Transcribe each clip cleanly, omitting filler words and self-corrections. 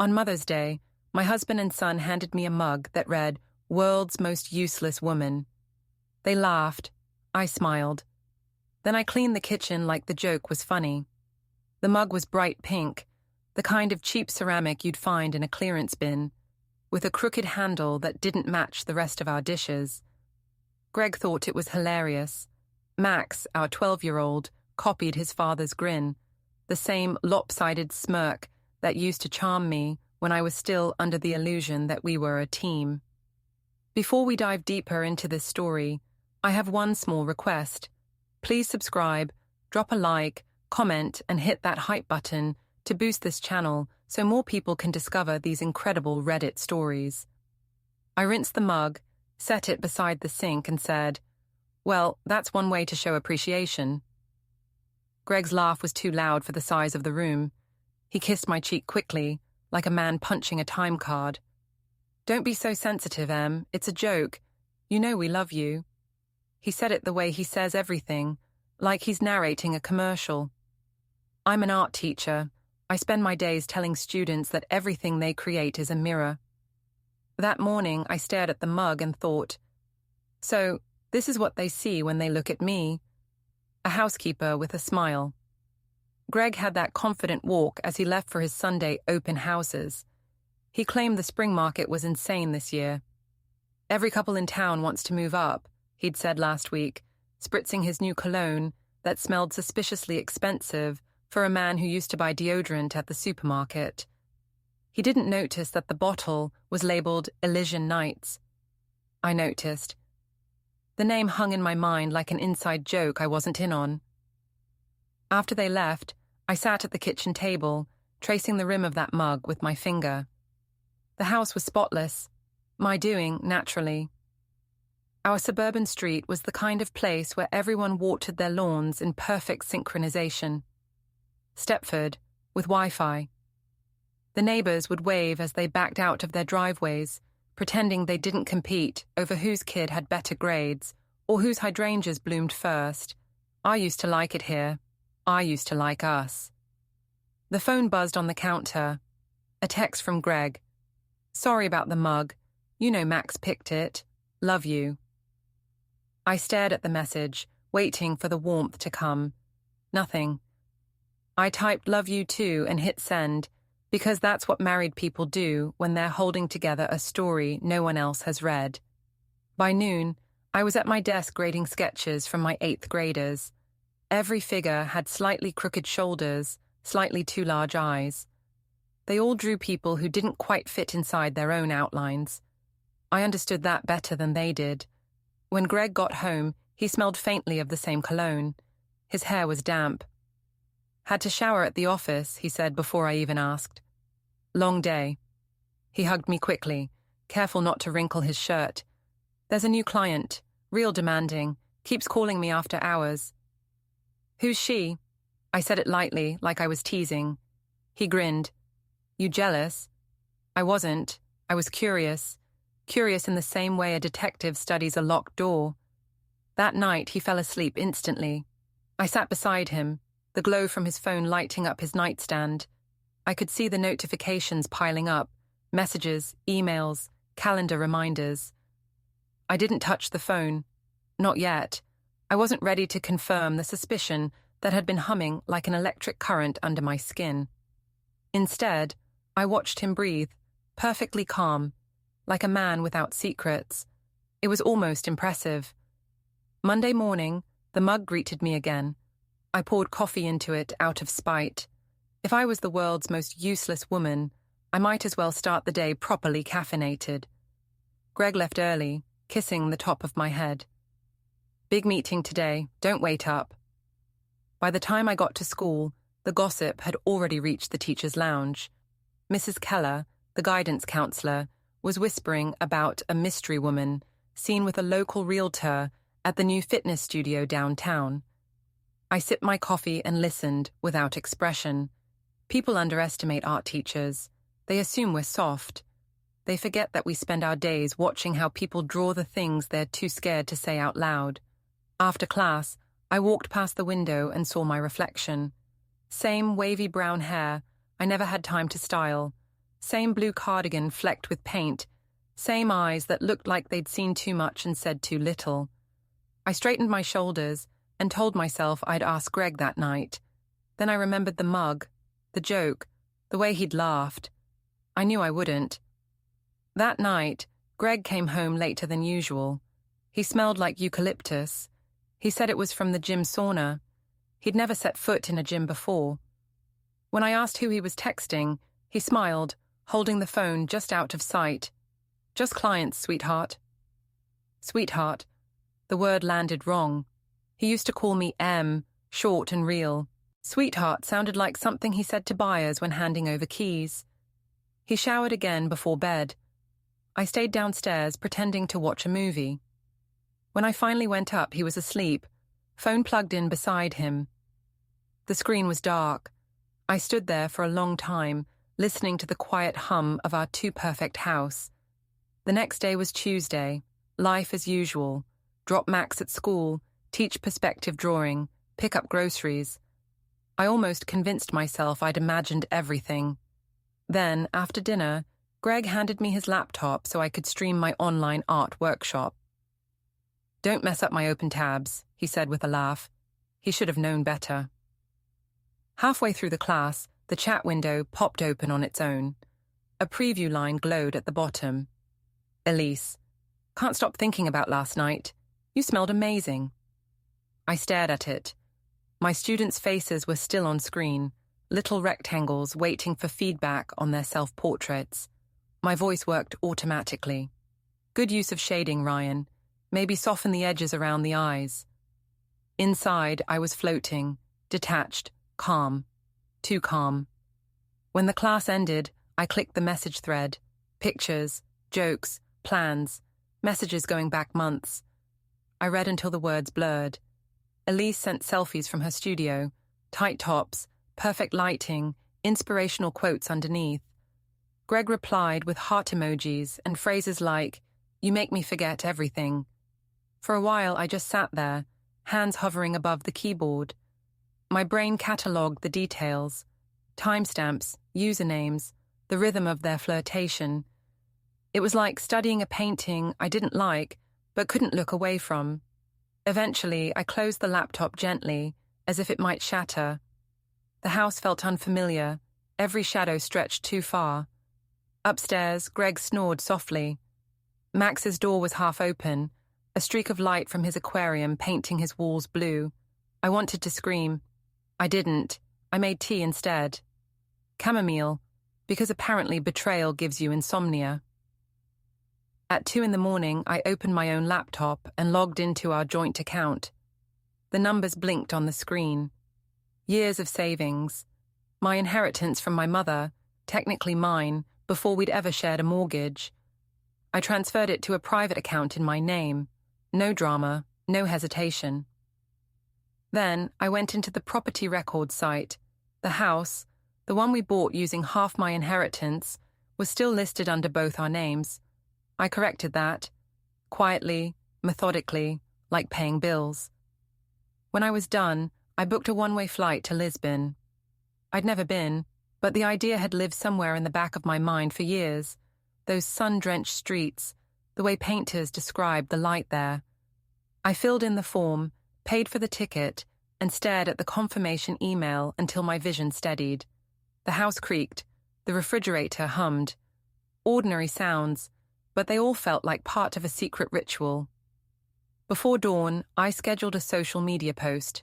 On Mother's Day, my husband and son handed me a mug that read, "World's Most Useless Woman." They laughed. I smiled. Then I cleaned the kitchen like the joke was funny. The mug was bright pink, the kind of cheap ceramic you'd find in a clearance bin, with a crooked handle that didn't match the rest of our dishes. Greg thought it was hilarious. Max, our 12-year-old, copied his father's grin, the same lopsided smirk that used to charm me when I was still under the illusion that we were a team. Before we dive deeper into this story, I have one small request. Please subscribe, drop a like, comment, and hit that hype button to boost this channel so more people can discover these incredible Reddit stories. I rinsed the mug, set it beside the sink, and said, "Well, that's one way to show appreciation." Greg's laugh was too loud for the size of the room. He kissed my cheek quickly, like a man punching a time card. "Don't be so sensitive, Em. It's a joke. You know we love you." He said it the way he says everything, like he's narrating a commercial. I'm an art teacher. I spend my days telling students that everything they create is a mirror. That morning, I stared at the mug and thought, so this is what they see when they look at me. A housekeeper with a smile. Greg had that confident walk as he left for his Sunday open houses. He claimed the spring market was insane this year. "Every couple in town wants to move up," he'd said last week, spritzing his new cologne that smelled suspiciously expensive for a man who used to buy deodorant at the supermarket. He didn't notice that the bottle was labeled Elysian Nights. I noticed. The name hung in my mind like an inside joke I wasn't in on. After they left, I sat at the kitchen table, tracing the rim of that mug with my finger. The house was spotless. My doing, naturally. Our suburban street was the kind of place where everyone watered their lawns in perfect synchronization. Stepford, with Wi-Fi. The neighbors would wave as they backed out of their driveways, pretending they didn't compete over whose kid had better grades or whose hydrangeas bloomed first. I used to like it here. I used to like us. The phone buzzed on the counter. A text from Greg. "Sorry about the mug. You know Max picked it. Love you." I stared at the message, waiting for the warmth to come. Nothing. I typed "love you too" and hit send, because that's what married people do when they're holding together a story no one else has read. By noon, I was at my desk grading sketches from my 8th graders. Every figure had slightly crooked shoulders, slightly too large eyes. They all drew people who didn't quite fit inside their own outlines. I understood that better than they did. When Greg got home, he smelled faintly of the same cologne. His hair was damp. "Had to shower at the office," he said before I even asked. "Long day." He hugged me quickly, careful not to wrinkle his shirt. "There's a new client, real demanding, keeps calling me after hours." "Who's she?" I said it lightly, like I was teasing. He grinned. "You jealous?" I wasn't. I was curious. Curious in the same way a detective studies a locked door. That night, he fell asleep instantly. I sat beside him, the glow from his phone lighting up his nightstand. I could see the notifications piling up, messages, emails, calendar reminders. I didn't touch the phone. Not yet. I wasn't ready to confirm the suspicion that had been humming like an electric current under my skin. Instead, I watched him breathe, perfectly calm, like a man without secrets. It was almost impressive. Monday morning, the mug greeted me again. I poured coffee into it out of spite. If I was the world's most useless woman, I might as well start the day properly caffeinated. Greg left early, kissing the top of my head. "Big meeting today, don't wait up." By the time I got to school, the gossip had already reached the teacher's lounge. Mrs. Keller, the guidance counselor, was whispering about a mystery woman seen with a local realtor at the new fitness studio downtown. I sipped my coffee and listened without expression. People underestimate art teachers. They assume we're soft. They forget that we spend our days watching how people draw the things they're too scared to say out loud. After class, I walked past the window and saw my reflection. Same wavy brown hair, I never had time to style. Same blue cardigan flecked with paint, same eyes that looked like they'd seen too much and said too little. I straightened my shoulders and told myself I'd ask Greg that night. Then I remembered the mug, the joke, the way he'd laughed. I knew I wouldn't. That night, Greg came home later than usual. He smelled like eucalyptus. He said it was from the gym sauna. He'd never set foot in a gym before. When I asked who he was texting, he smiled, holding the phone just out of sight. Just clients, sweetheart. Sweetheart. The word landed wrong. He used to call me M, short and real. Sweetheart sounded like something he said to buyers when handing over keys. He showered again before bed. I stayed downstairs pretending to watch a movie. When I finally went up, he was asleep, phone plugged in beside him. The screen was dark. I stood there for a long time, listening to the quiet hum of our too-perfect house. The next day was Tuesday, life as usual. Drop Max at school, teach perspective drawing, pick up groceries. I almost convinced myself I'd imagined everything. Then, after dinner, Greg handed me his laptop so I could stream my online art workshop. "Don't mess up my open tabs," he said with a laugh. He should have known better. Halfway through the class, the chat window popped open on its own. A preview line glowed at the bottom. "Elise, can't stop thinking about last night. You smelled amazing." I stared at it. My students' faces were still on screen, little rectangles waiting for feedback on their self-portraits. My voice worked automatically. "Good use of shading, Ryan. Maybe soften the edges around the eyes." Inside, I was floating, detached, calm. Too calm. When the class ended, I clicked the message thread. Pictures, jokes, plans, messages going back months. I read until the words blurred. Elise sent selfies from her studio, tight tops, perfect lighting, inspirational quotes underneath. Greg replied with heart emojis and phrases like, "You make me forget everything." For a while, I just sat there, hands hovering above the keyboard. My brain catalogued the details, timestamps, usernames, the rhythm of their flirtation. It was like studying a painting I didn't like, but couldn't look away from. Eventually, I closed the laptop gently, as if it might shatter. The house felt unfamiliar, every shadow stretched too far. Upstairs, Greg snored softly. Max's door was half open, a streak of light from his aquarium painting his walls blue. I wanted to scream. I didn't. I made tea instead. Chamomile, because apparently betrayal gives you insomnia. At 2 a.m, I opened my own laptop and logged into our joint account. The numbers blinked on the screen. Years of savings. My inheritance from my mother, technically mine, before we'd ever shared a mortgage. I transferred it to a private account in my name. No drama, no hesitation. Then I went into the property records site. The house, the one we bought using half my inheritance, was still listed under both our names. I corrected that, quietly, methodically, like paying bills. When I was done, I booked a one-way flight to Lisbon. I'd never been, but the idea had lived somewhere in the back of my mind for years. Those sun-drenched streets, the way painters described the light there. I filled in the form, paid for the ticket, and stared at the confirmation email until my vision steadied. The house creaked, the refrigerator hummed. Ordinary sounds, but they all felt like part of a secret ritual. Before dawn, I scheduled a social media post.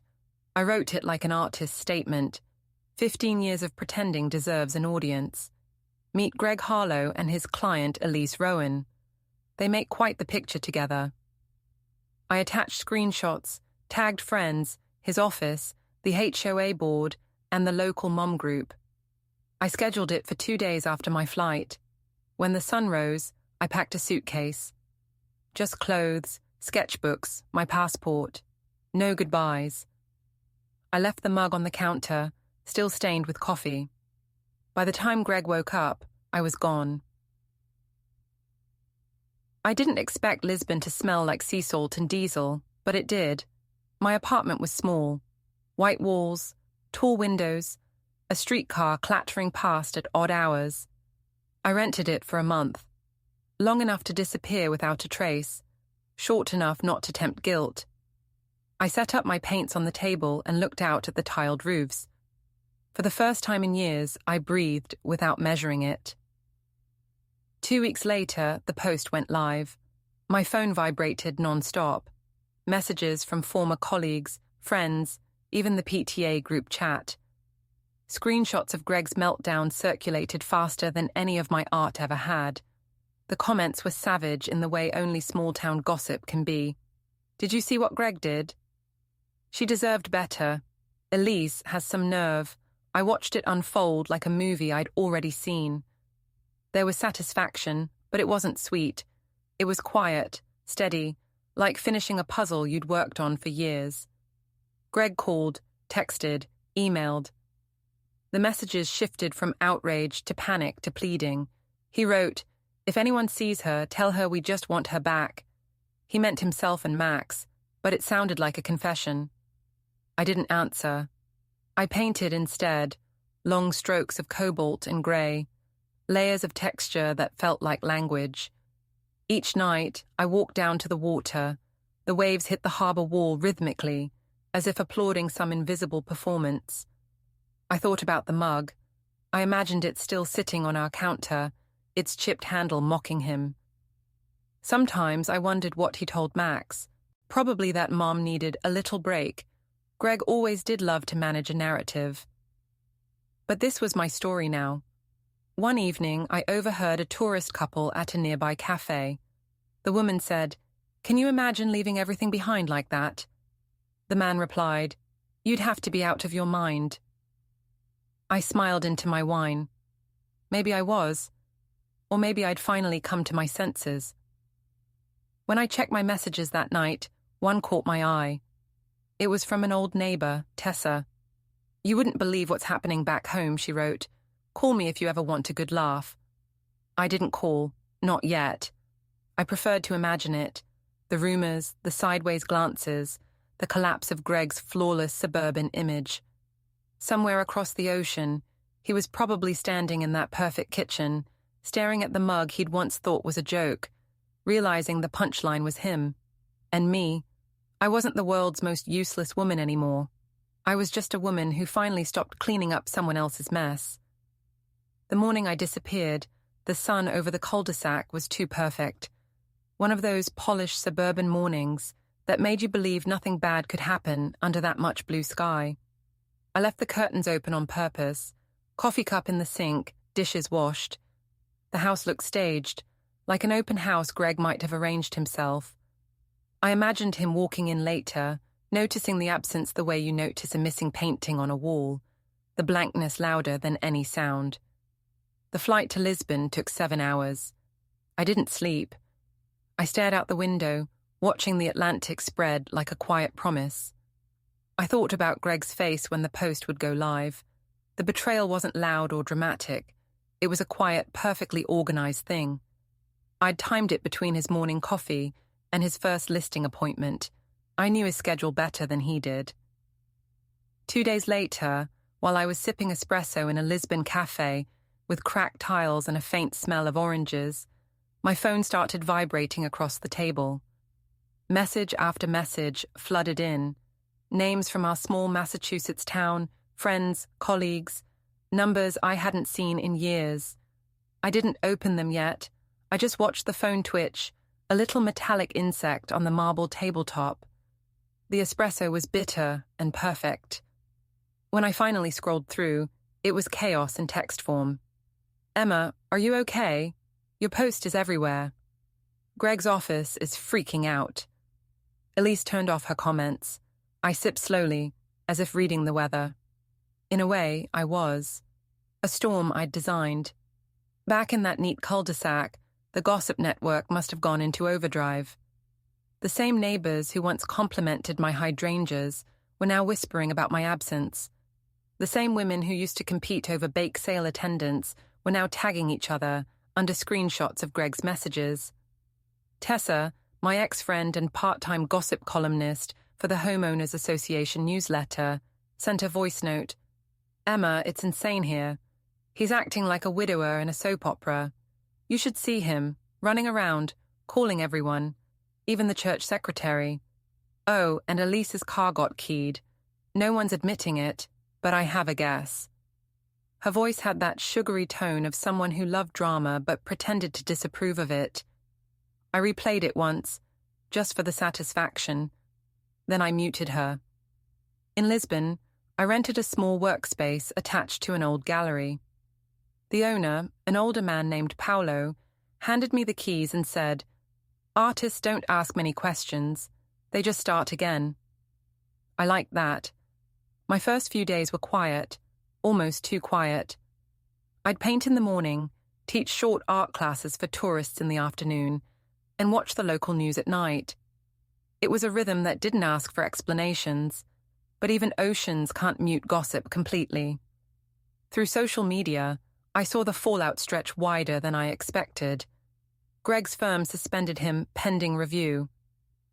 I wrote it like an artist's statement. 15 years of pretending deserves an audience. Meet Greg Harlow and his client Elise Rowan. They make quite the picture together. I attached screenshots, tagged friends, his office, the HOA board, and the local mom group. I scheduled it for 2 days after my flight. When the sun rose, I packed a suitcase. Just clothes, sketchbooks, my passport. No goodbyes. I left the mug on the counter, still stained with coffee. By the time Greg woke up, I was gone. I didn't expect Lisbon to smell like sea salt and diesel, but it did. My apartment was small. White walls, tall windows, a streetcar clattering past at odd hours. I rented it for a month, long enough to disappear without a trace, short enough not to tempt guilt. I set up my paints on the table and looked out at the tiled roofs. For the first time in years, I breathed without measuring it. 2 weeks later, the post went live. My phone vibrated non-stop. Messages from former colleagues, friends, even the PTA group chat. Screenshots of Greg's meltdown circulated faster than any of my art ever had. The comments were savage in the way only small-town gossip can be. Did you see what Greg did? She deserved better. Elise has some nerve. I watched it unfold like a movie I'd already seen. There was satisfaction, but it wasn't sweet. It was quiet, steady, like finishing a puzzle you'd worked on for years. Greg called, texted, emailed. The messages shifted from outrage to panic to pleading. He wrote, "If anyone sees her, tell her we just want her back." He meant himself and Max, but it sounded like a confession. I didn't answer. I painted instead, long strokes of cobalt and grey, layers of texture that felt like language. Each night, I walked down to the water. The waves hit the harbour wall rhythmically, as if applauding some invisible performance. I thought about the mug. I imagined it still sitting on our counter, its chipped handle mocking him. Sometimes I wondered what he told Max. Probably that Mom needed a little break. Greg always did love to manage a narrative. But this was my story now. One evening, I overheard a tourist couple at a nearby cafe. The woman said, "Can you imagine leaving everything behind like that?" The man replied, "You'd have to be out of your mind." I smiled into my wine. Maybe I was. Or maybe I'd finally come to my senses. When I checked my messages that night, one caught my eye. It was from an old neighbor, Tessa. "You wouldn't believe what's happening back home," she wrote. "Call me if you ever want a good laugh." I didn't call, not yet. I preferred to imagine it. The rumors, the sideways glances, the collapse of Greg's flawless suburban image. Somewhere across the ocean, he was probably standing in that perfect kitchen, staring at the mug he'd once thought was a joke, realizing the punchline was him. And me. I wasn't the world's most useless woman anymore. I was just a woman who finally stopped cleaning up someone else's mess. The morning I disappeared, the sun over the cul-de-sac was too perfect. One of those polished suburban mornings that made you believe nothing bad could happen under that much blue sky. I left the curtains open on purpose, coffee cup in the sink, dishes washed. The house looked staged, like an open house Greg might have arranged himself. I imagined him walking in later, noticing the absence the way you notice a missing painting on a wall, the blankness louder than any sound. The flight to Lisbon took 7 hours. I didn't sleep. I stared out the window, watching the Atlantic spread like a quiet promise. I thought about Greg's face when the post would go live. The betrayal wasn't loud or dramatic. It was a quiet, perfectly organized thing. I'd timed it between his morning coffee and his first listing appointment. I knew his schedule better than he did. 2 days later, while I was sipping espresso in a Lisbon cafe with cracked tiles and a faint smell of oranges, my phone started vibrating across the table. Message after message flooded in. Names from our small Massachusetts town, friends, colleagues, numbers I hadn't seen in years. I didn't open them yet. I just watched the phone twitch, a little metallic insect on the marble tabletop. The espresso was bitter and perfect. When I finally scrolled through, it was chaos in text form. "Emma, are you okay? Your post is everywhere. Greg's office is freaking out." Elise turned off her comments. I sipped slowly, as if reading the weather. In a way, I was. A storm I'd designed. Back in that neat cul-de-sac, the gossip network must have gone into overdrive. The same neighbors who once complimented my hydrangeas were now whispering about my absence. The same women who used to compete over bake sale attendance were now tagging each other under screenshots of Greg's messages. Tessa, my ex-friend and part-time gossip columnist for the Homeowners Association newsletter, sent a voice note. "Emma, it's insane here. He's acting like a widower in a soap opera. You should see him, running around, calling everyone, even the church secretary. Oh, and Elise's car got keyed. No one's admitting it, but I have a guess. Her voice had that sugary tone of someone who loved drama but pretended to disapprove of it. I replayed it once, just for the satisfaction. Then I muted her. In Lisbon, I rented a small workspace attached to an old gallery. The owner, an older man named Paulo, handed me the keys and said, "Artists don't ask many questions. They just start again." I liked that. My first few days were quiet, almost too quiet. I'd paint in the morning, teach short art classes for tourists in the afternoon, and watch the local news at night. It was a rhythm that didn't ask for explanations, but even oceans can't mute gossip completely. Through social media, I saw the fallout stretch wider than I expected. Greg's firm suspended him pending review.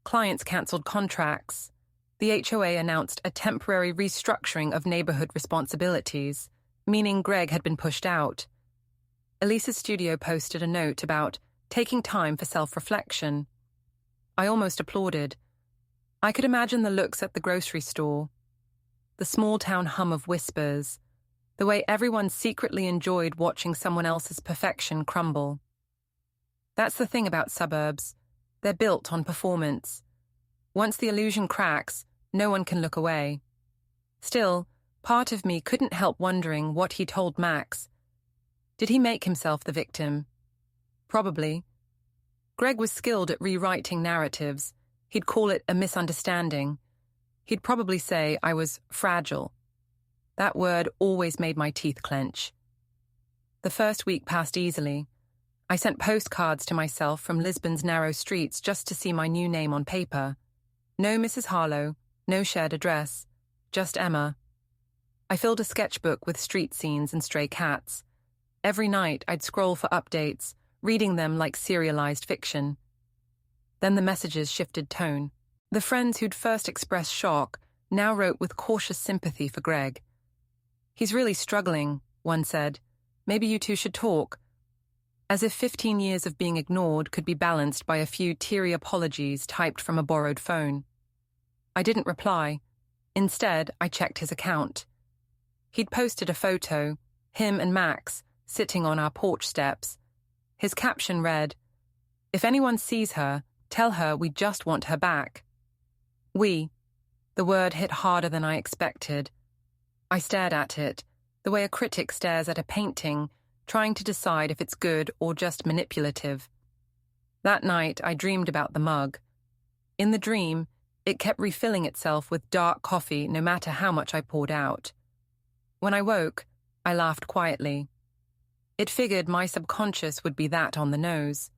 Clients cancelled contracts. The HOA announced a temporary restructuring of neighborhood responsibilities, meaning Greg had been pushed out. Elise's studio posted a note about taking time for self-reflection. I almost applauded. I could imagine the looks at the grocery store, the small-town hum of whispers, the way everyone secretly enjoyed watching someone else's perfection crumble. That's the thing about suburbs. They're built on performance. Once the illusion cracks, no one can look away. Still, part of me couldn't help wondering what he told Max. Did he make himself the victim? Probably. Greg was skilled at rewriting narratives. He'd call it a misunderstanding. He'd probably say I was fragile. That word always made my teeth clench. The first week passed easily. I sent postcards to myself from Lisbon's narrow streets just to see my new name on paper. No Mrs. Harlow, no shared address, just Emma. I filled a sketchbook with street scenes and stray cats. Every night I'd scroll for updates, reading them like serialized fiction. Then the messages shifted tone. The friends who'd first expressed shock now wrote with cautious sympathy for Greg. "He's really struggling," one said. "Maybe you two should talk." As if 15 years of being ignored could be balanced by a few teary apologies typed from a borrowed phone. I didn't reply. Instead, I checked his account. He'd posted a photo, him and Max, sitting on our porch steps. His caption read, "If anyone sees her, tell her we just want her back." We. The word hit harder than I expected. I stared at it, the way a critic stares at a painting, trying to decide if it's good or just manipulative. That night, I dreamed about the mug. In the dream, it kept refilling itself with dark coffee no matter how much I poured out. When I woke, I laughed quietly. It figured my subconscious would be that on the nose.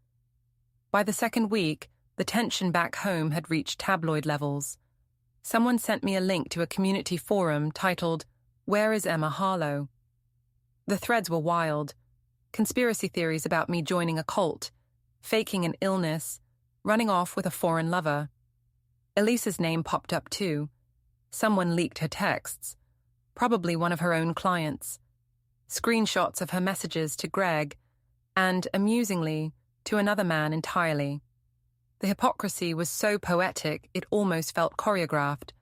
By the second week, the tension back home had reached tabloid levels. Someone sent me a link to a community forum titled, "Where is Emma Harlow?" The threads were wild. Conspiracy theories about me joining a cult, faking an illness, running off with a foreign lover. Elise's name popped up too. Someone leaked her texts, probably one of her own clients. Screenshots of her messages to Greg, and, amusingly, to another man entirely. The hypocrisy was so poetic it almost felt choreographed.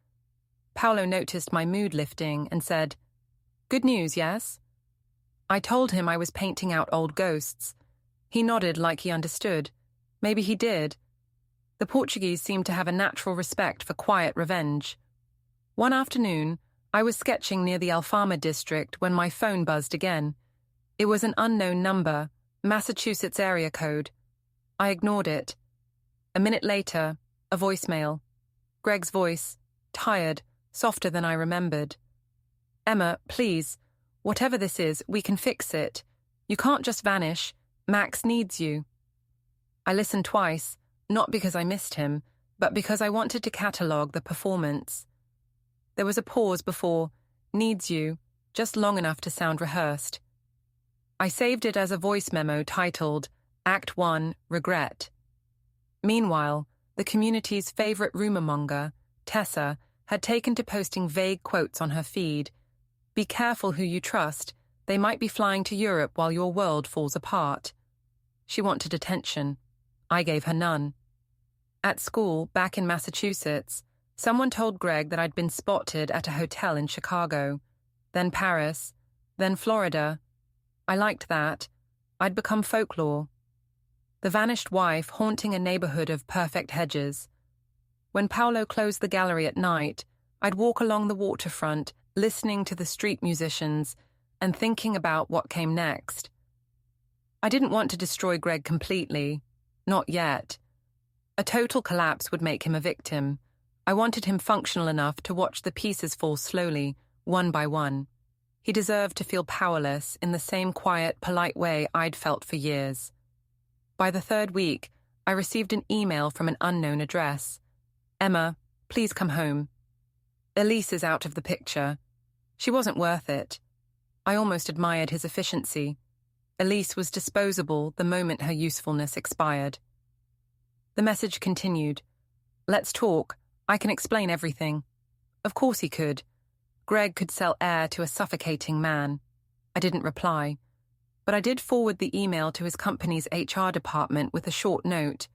Paolo noticed my mood lifting and said, "Good news, yes?" I told him I was painting out old ghosts. He nodded like he understood. Maybe he did. The Portuguese seemed to have a natural respect for quiet revenge. One afternoon, I was sketching near the Alfama district when my phone buzzed again. It was an unknown number, Massachusetts area code. I ignored it. A minute later, a voicemail. Greg's voice, tired, softer than I remembered. "Emma, please. Whatever this is, we can fix it. You can't just vanish. Max needs you." I listened twice, not because I missed him, but because I wanted to catalogue the performance. There was a pause before "needs you," just long enough to sound rehearsed. I saved it as a voice memo titled Act 1, Regret. Meanwhile, the community's favourite rumour-monger, Tessa, had taken to posting vague quotes on her feed. "Be careful who you trust. They might be flying to Europe while your world falls apart. She wanted attention. I gave her none. At school, back in Massachusetts, someone told Greg that I'd been spotted at a hotel in Chicago, then Paris, then Florida. I liked that. I'd become folklore. The vanished wife haunting a neighborhood of perfect hedges. When Paolo closed the gallery at night, I'd walk along the waterfront, listening to the street musicians and thinking about what came next. I didn't want to destroy Greg completely. Not yet. A total collapse would make him a victim. I wanted him functional enough to watch the pieces fall slowly, one by one. He deserved to feel powerless in the same quiet, polite way I'd felt for years. By the third week, I received an email from an unknown address. "Emma, please come home. Elise is out of the picture. She wasn't worth it." I almost admired his efficiency. Elise was disposable the moment her usefulness expired. The message continued. "Let's talk. I can explain everything." Of course he could. Greg could sell air to a suffocating man. I didn't reply. But I did forward the email to his company's HR department with a short note.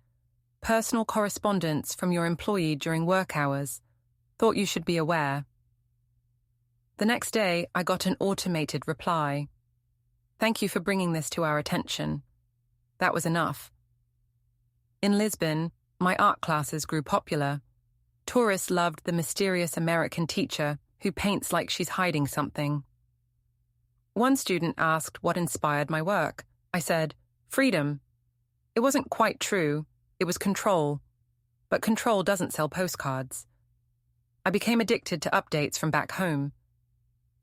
"Personal correspondence from your employee during work hours. Thought you should be aware." The next day, I got an automated reply. "Thank you for bringing this to our attention." That was enough. In Lisbon, my art classes grew popular. Tourists loved the mysterious American teacher who paints like she's hiding something. One student asked what inspired my work. I said, "Freedom." It wasn't quite true. It was control. But control doesn't sell postcards. I became addicted to updates from back home.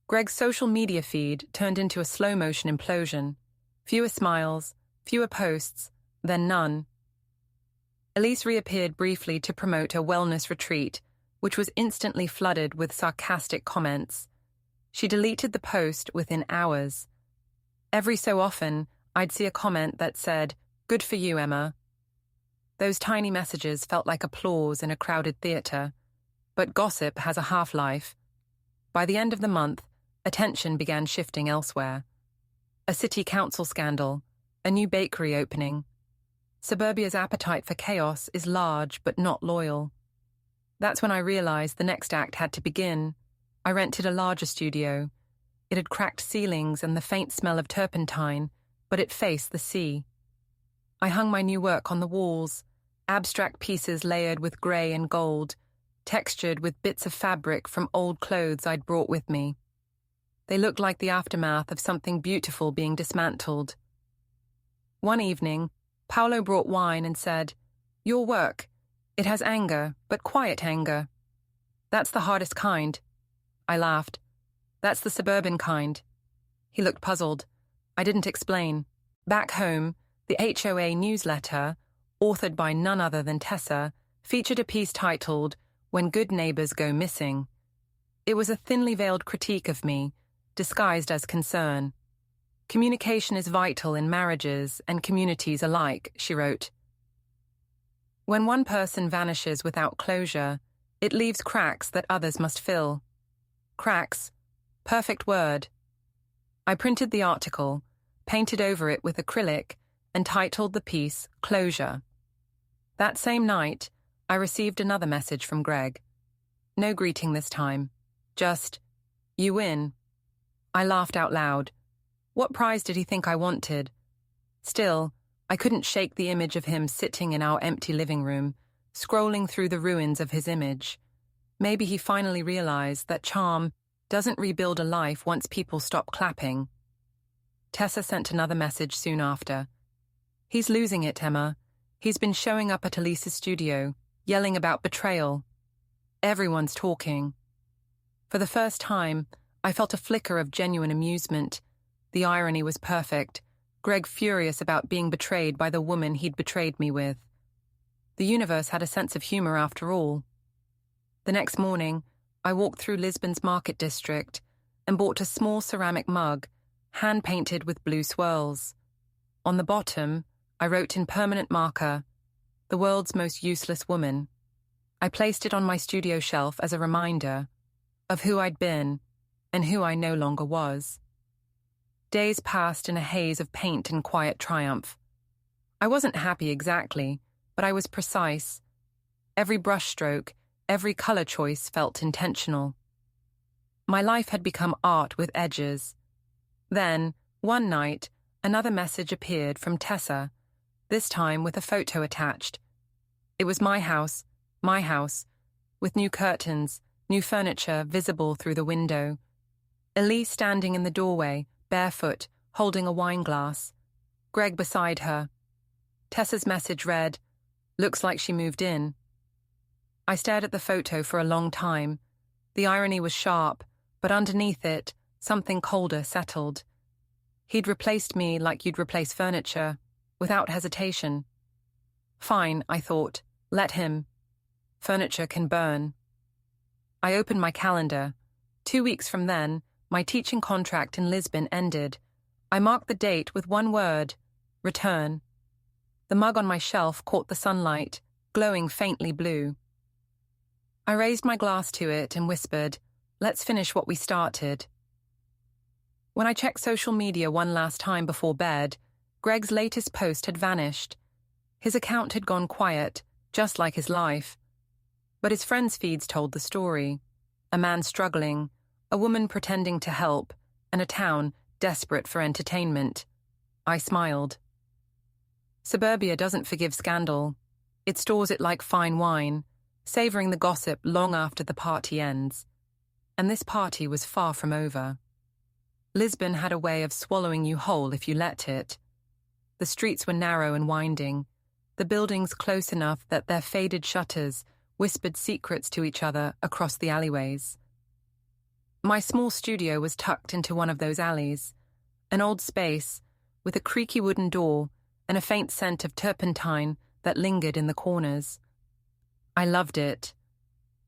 Greg's social media feed turned into a slow-motion implosion. Fewer smiles, fewer posts, then none. Elise reappeared briefly to promote a wellness retreat, which was instantly flooded with sarcastic comments. She deleted the post within hours. Every so often, I'd see a comment that said, "Good for you, Emma." Those tiny messages felt like applause in a crowded theatre. But gossip has a half-life. By the end of the month, attention began shifting elsewhere. A city council scandal, a new bakery opening. Suburbia's appetite for chaos is large but not loyal. That's when I realized the next act had to begin. I rented a larger studio. It had cracked ceilings and the faint smell of turpentine, but it faced the sea. I hung my new work on the walls, abstract pieces layered with grey and gold, textured with bits of fabric from old clothes I'd brought with me. They looked like the aftermath of something beautiful being dismantled. One evening, Paolo brought wine and said, "Your work, it has anger, but quiet anger. That's the hardest kind." I laughed. "That's the suburban kind." He looked puzzled. I didn't explain. Back home, the HOA newsletter, authored by none other than Tessa, featured a piece titled, "When Good Neighbors Go Missing." It was a thinly veiled critique of me, disguised as concern. "Communication is vital in marriages and communities alike," she wrote. When one person vanishes without closure, it leaves cracks that others must fill. Cracks. Perfect word. I printed the article, painted over it with acrylic, and titled the piece "Closure." That same night, I received another message from Greg. No greeting this time. Just, "You win." I laughed out loud. What prize did he think I wanted? Still, I couldn't shake the image of him sitting in our empty living room, scrolling through the ruins of his image. Maybe he finally realized that charm doesn't rebuild a life once people stop clapping. Tessa sent another message soon after. "He's losing it, Emma. He's been showing up at Elise's studio, yelling about betrayal. Everyone's talking." For the first time, I felt a flicker of genuine amusement. The irony was perfect. Greg furious about being betrayed by the woman he'd betrayed me with. The universe had a sense of humor after all. The next morning, I walked through Lisbon's market district and bought a small ceramic mug, hand-painted with blue swirls. On the bottom, I wrote in permanent marker, "The world's most useless woman." I placed it on my studio shelf as a reminder of who I'd been and who I no longer was. Days passed in a haze of paint and quiet triumph. I wasn't happy exactly, but I was precise. Every brushstroke, every color choice felt intentional. My life had become art with edges. Then, one night, another message appeared from Tessa, this time with a photo attached. It was my house, with new curtains, new furniture visible through the window. Elise standing in the doorway, barefoot, holding a wine glass. Greg beside her. Tessa's message read, "Looks like she moved in." I stared at the photo for a long time. The irony was sharp, but underneath it, something colder settled. He'd replaced me like you'd replace furniture, without hesitation. Fine, I thought, let him. Furniture can burn. I opened my calendar. 2 weeks from then, my teaching contract in Lisbon ended. I marked the date with one word, return. The mug on my shelf caught the sunlight, glowing faintly blue. I raised my glass to it and whispered, "Let's finish what we started." When I checked social media one last time before bed, Greg's latest post had vanished. His account had gone quiet, just like his life. But his friends' feeds told the story. A man struggling, a woman pretending to help, and a town desperate for entertainment. I smiled. Suburbia doesn't forgive scandal. It stores it like fine wine, savoring the gossip long after the party ends. And this party was far from over. Lisbon had a way of swallowing you whole if you let it. The streets were narrow and winding, the buildings close enough that their faded shutters whispered secrets to each other across the alleyways. My small studio was tucked into one of those alleys, an old space with a creaky wooden door and a faint scent of turpentine that lingered in the corners. I loved it.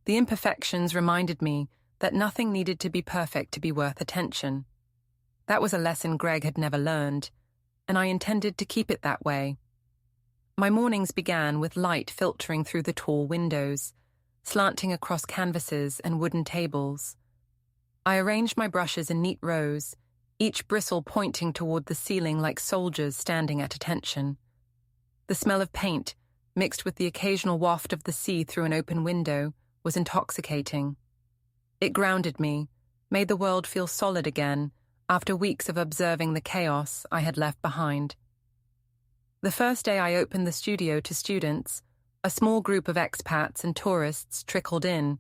The imperfections reminded me that nothing needed to be perfect to be worth attention. That was a lesson Greg had never learned, and I intended to keep it that way. My mornings began with light filtering through the tall windows, slanting across canvases and wooden tables. I arranged my brushes in neat rows, each bristle pointing toward the ceiling like soldiers standing at attention. The smell of paint, mixed with the occasional waft of the sea through an open window, was intoxicating. It grounded me, made the world feel solid again, after weeks of observing the chaos I had left behind. The first day I opened the studio to students, a small group of expats and tourists trickled in,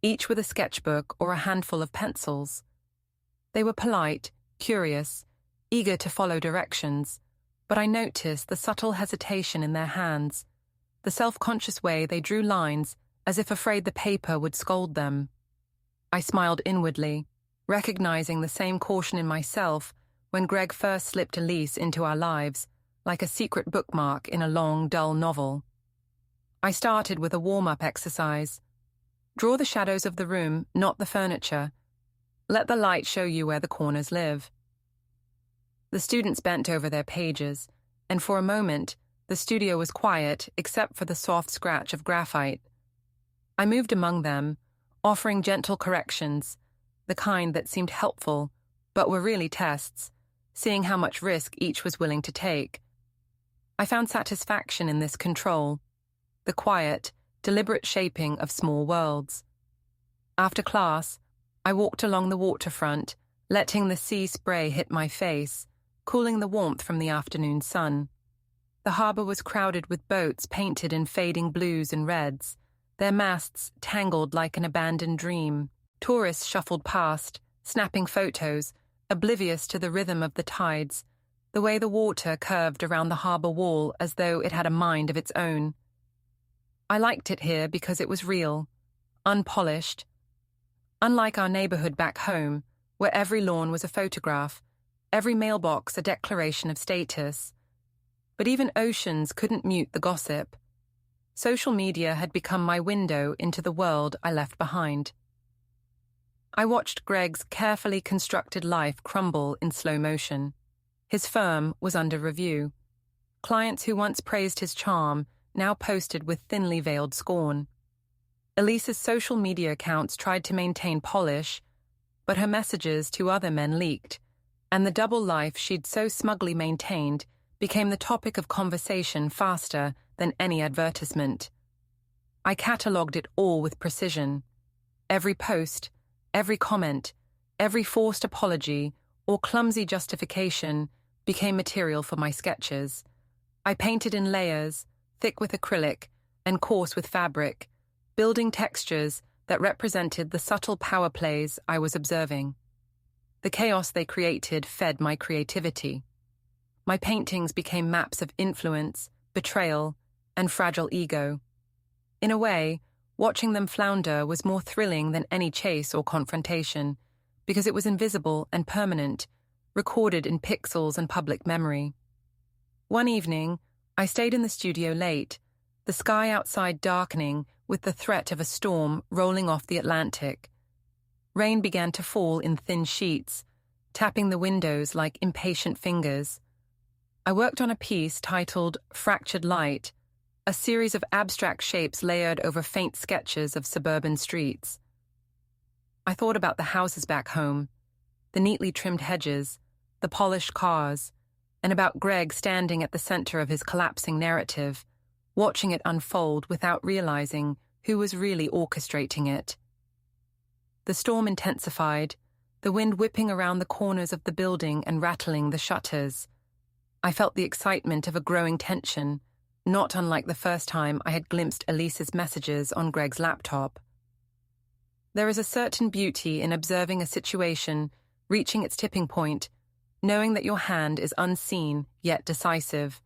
each with a sketchbook or a handful of pencils. They were polite, curious, eager to follow directions, but I noticed the subtle hesitation in their hands, the self-conscious way they drew lines as if afraid the paper would scold them. I smiled inwardly, recognizing the same caution in myself when Greg first slipped Elise into our lives, like a secret bookmark in a long, dull novel. I started with a warm-up exercise. Draw the shadows of the room, not the furniture. Let the light show you where the corners live. The students bent over their pages, and for a moment, the studio was quiet except for the soft scratch of graphite. I moved among them, offering gentle corrections, the kind that seemed helpful, but were really tests, seeing how much risk each was willing to take. I found satisfaction in this control, the quiet, deliberate shaping of small worlds. After class, I walked along the waterfront, letting the sea spray hit my face, cooling the warmth from the afternoon sun. The harbour was crowded with boats painted in fading blues and reds, their masts tangled like an abandoned dream. Tourists shuffled past, snapping photos, oblivious to the rhythm of the tides, the way the water curved around the harbour wall as though it had a mind of its own. I liked it here because it was real, unpolished. Unlike our neighbourhood back home, where every lawn was a photograph, every mailbox a declaration of status. But even oceans couldn't mute the gossip. Social media had become my window into the world I left behind. I watched Greg's carefully constructed life crumble in slow motion. His firm was under review. Clients who once praised his charm now posted with thinly veiled scorn. Elise's social media accounts tried to maintain polish, but her messages to other men leaked, and the double life she'd so smugly maintained became the topic of conversation faster than any advertisement. I catalogued it all with precision. Every post, every comment, every forced apology or clumsy justification became material for my sketches. I painted in layers, thick with acrylic and coarse with fabric, building textures that represented the subtle power plays I was observing. The chaos they created fed my creativity. My paintings became maps of influence, betrayal, and fragile ego. In a way, watching them flounder was more thrilling than any chase or confrontation, because it was invisible and permanent, recorded in pixels and public memory. One evening, I stayed in the studio late, the sky outside darkening with the threat of a storm rolling off the Atlantic. Rain began to fall in thin sheets, tapping the windows like impatient fingers. I worked on a piece titled Fractured Light, a series of abstract shapes layered over faint sketches of suburban streets. I thought about the houses back home, the neatly trimmed hedges, the polished cars, and about Greg standing at the center of his collapsing narrative, watching it unfold without realizing who was really orchestrating it. The storm intensified, the wind whipping around the corners of the building and rattling the shutters. I felt the excitement of a growing tension, not unlike the first time I had glimpsed Elise's messages on Greg's laptop. There is a certain beauty in observing a situation reaching its tipping point, knowing that your hand is unseen yet decisive.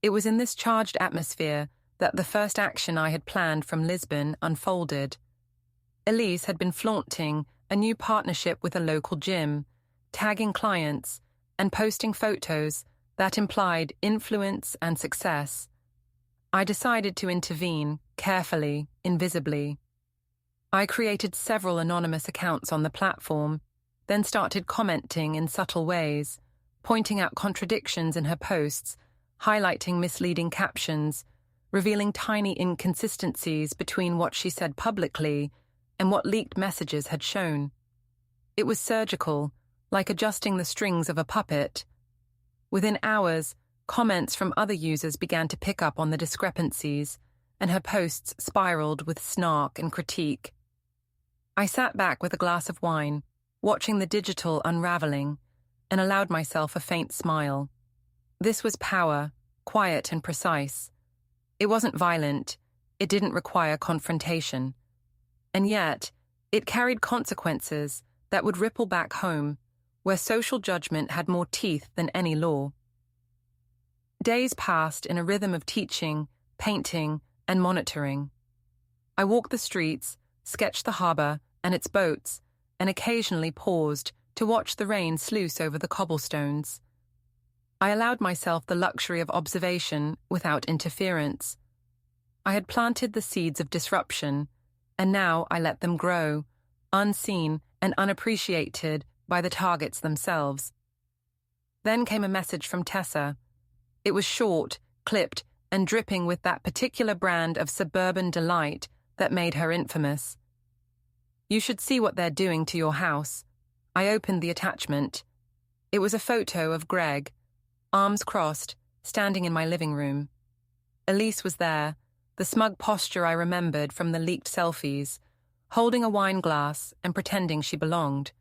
It was in this charged atmosphere that the first action I had planned from Lisbon unfolded. Elise had been flaunting a new partnership with a local gym, tagging clients, and posting photos that implied influence and success. I decided to intervene, carefully, invisibly. I created several anonymous accounts on the platform, then started commenting in subtle ways, pointing out contradictions in her posts, highlighting misleading captions, revealing tiny inconsistencies between what she said publicly and what leaked messages had shown. It was surgical, like adjusting the strings of a puppet. Within hours, comments from other users began to pick up on the discrepancies, and her posts spiraled with snark and critique. I sat back with a glass of wine, watching the digital unraveling, and allowed myself a faint smile. This was power, quiet and precise. It wasn't violent, it didn't require confrontation. And yet, it carried consequences that would ripple back home, where social judgment had more teeth than any law. Days passed in a rhythm of teaching, painting, and monitoring. I walked the streets, sketched the harbour and its boats, and occasionally paused to watch the rain sluice over the cobblestones. I allowed myself the luxury of observation without interference. I had planted the seeds of disruption, and now I let them grow, unseen and unappreciated by the targets themselves. Then came a message from Tessa. It was short, clipped, and dripping with that particular brand of suburban delight that made her infamous. "You should see what they're doing to your house." I opened the attachment. It was a photo of Greg, arms crossed, standing in my living room. Elise was there, the smug posture I remembered from the leaked selfies, holding a wine glass and pretending she belonged.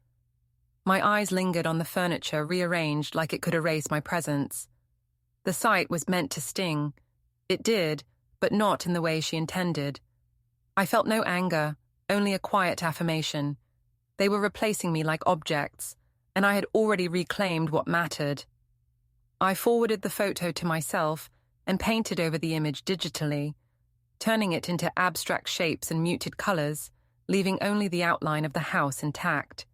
My eyes lingered on the furniture rearranged like it could erase my presence. The sight was meant to sting. It did, but not in the way she intended. I felt no anger, only a quiet affirmation. They were replacing me like objects, and I had already reclaimed what mattered. I forwarded the photo to myself and painted over the image digitally, turning it into abstract shapes and muted colors, leaving only the outline of the house intact.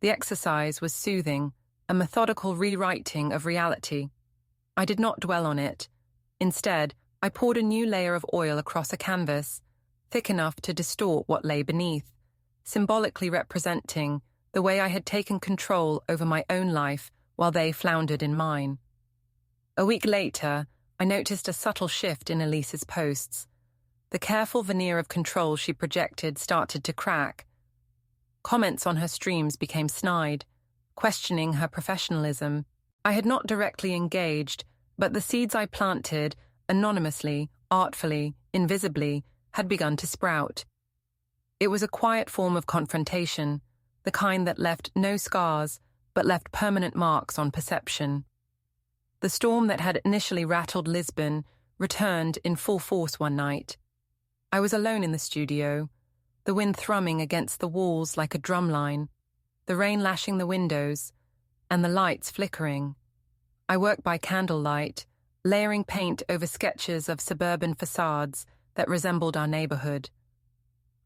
The exercise was soothing, a methodical rewriting of reality. I did not dwell on it. Instead, I poured a new layer of oil across a canvas, thick enough to distort what lay beneath, symbolically representing the way I had taken control over my own life while they floundered in mine. A week later, I noticed a subtle shift in Elise's posts. The careful veneer of control she projected started to crack. Comments on her streams became snide, questioning her professionalism. I had not directly engaged, but the seeds I planted, anonymously, artfully, invisibly, had begun to sprout. It was a quiet form of confrontation, the kind that left no scars, but left permanent marks on perception. The storm that had initially rattled Lisbon returned in full force one night. I was alone in the studio, the wind thrumming against the walls like a drumline, the rain lashing the windows, and the lights flickering. I worked by candlelight, layering paint over sketches of suburban facades that resembled our neighborhood.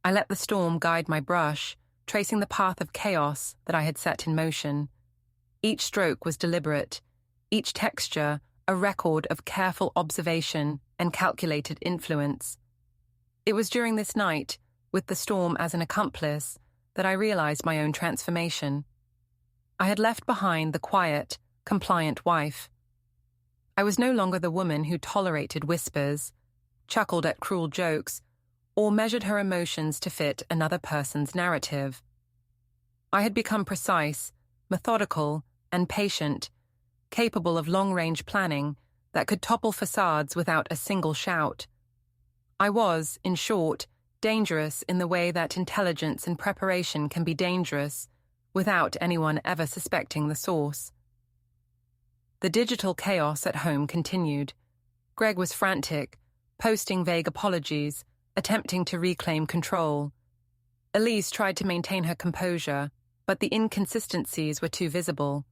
I let the storm guide my brush, tracing the path of chaos that I had set in motion. Each stroke was deliberate, each texture a record of careful observation and calculated influence. It was during this night, with the storm as an accomplice, that I realized my own transformation. I had left behind the quiet, compliant wife. I was no longer the woman who tolerated whispers, chuckled at cruel jokes, or measured her emotions to fit another person's narrative. I had become precise, methodical, and patient, capable of long-range planning that could topple facades without a single shout. I was, in short, dangerous in the way that intelligence and preparation can be dangerous without anyone ever suspecting the source. The digital chaos at home continued. Greg was frantic, posting vague apologies, attempting to reclaim control. Elise tried to maintain her composure, but the inconsistencies were too visible.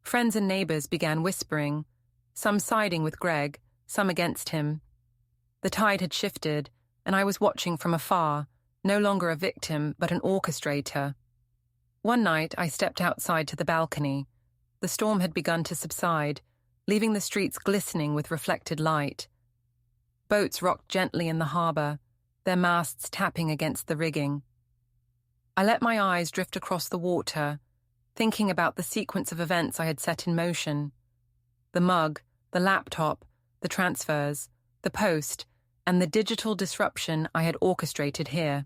Friends and neighbors began whispering, some siding with Greg, some against him. The tide had shifted, and I was watching from afar, no longer a victim but an orchestrator. One night I stepped outside to the balcony. The storm had begun to subside, leaving the streets glistening with reflected light. Boats rocked gently in the harbor, their masts tapping against the rigging. I let my eyes drift across the water, thinking about the sequence of events I had set in motion. The mug, the laptop, the transfers, the post, and the digital disruption I had orchestrated here.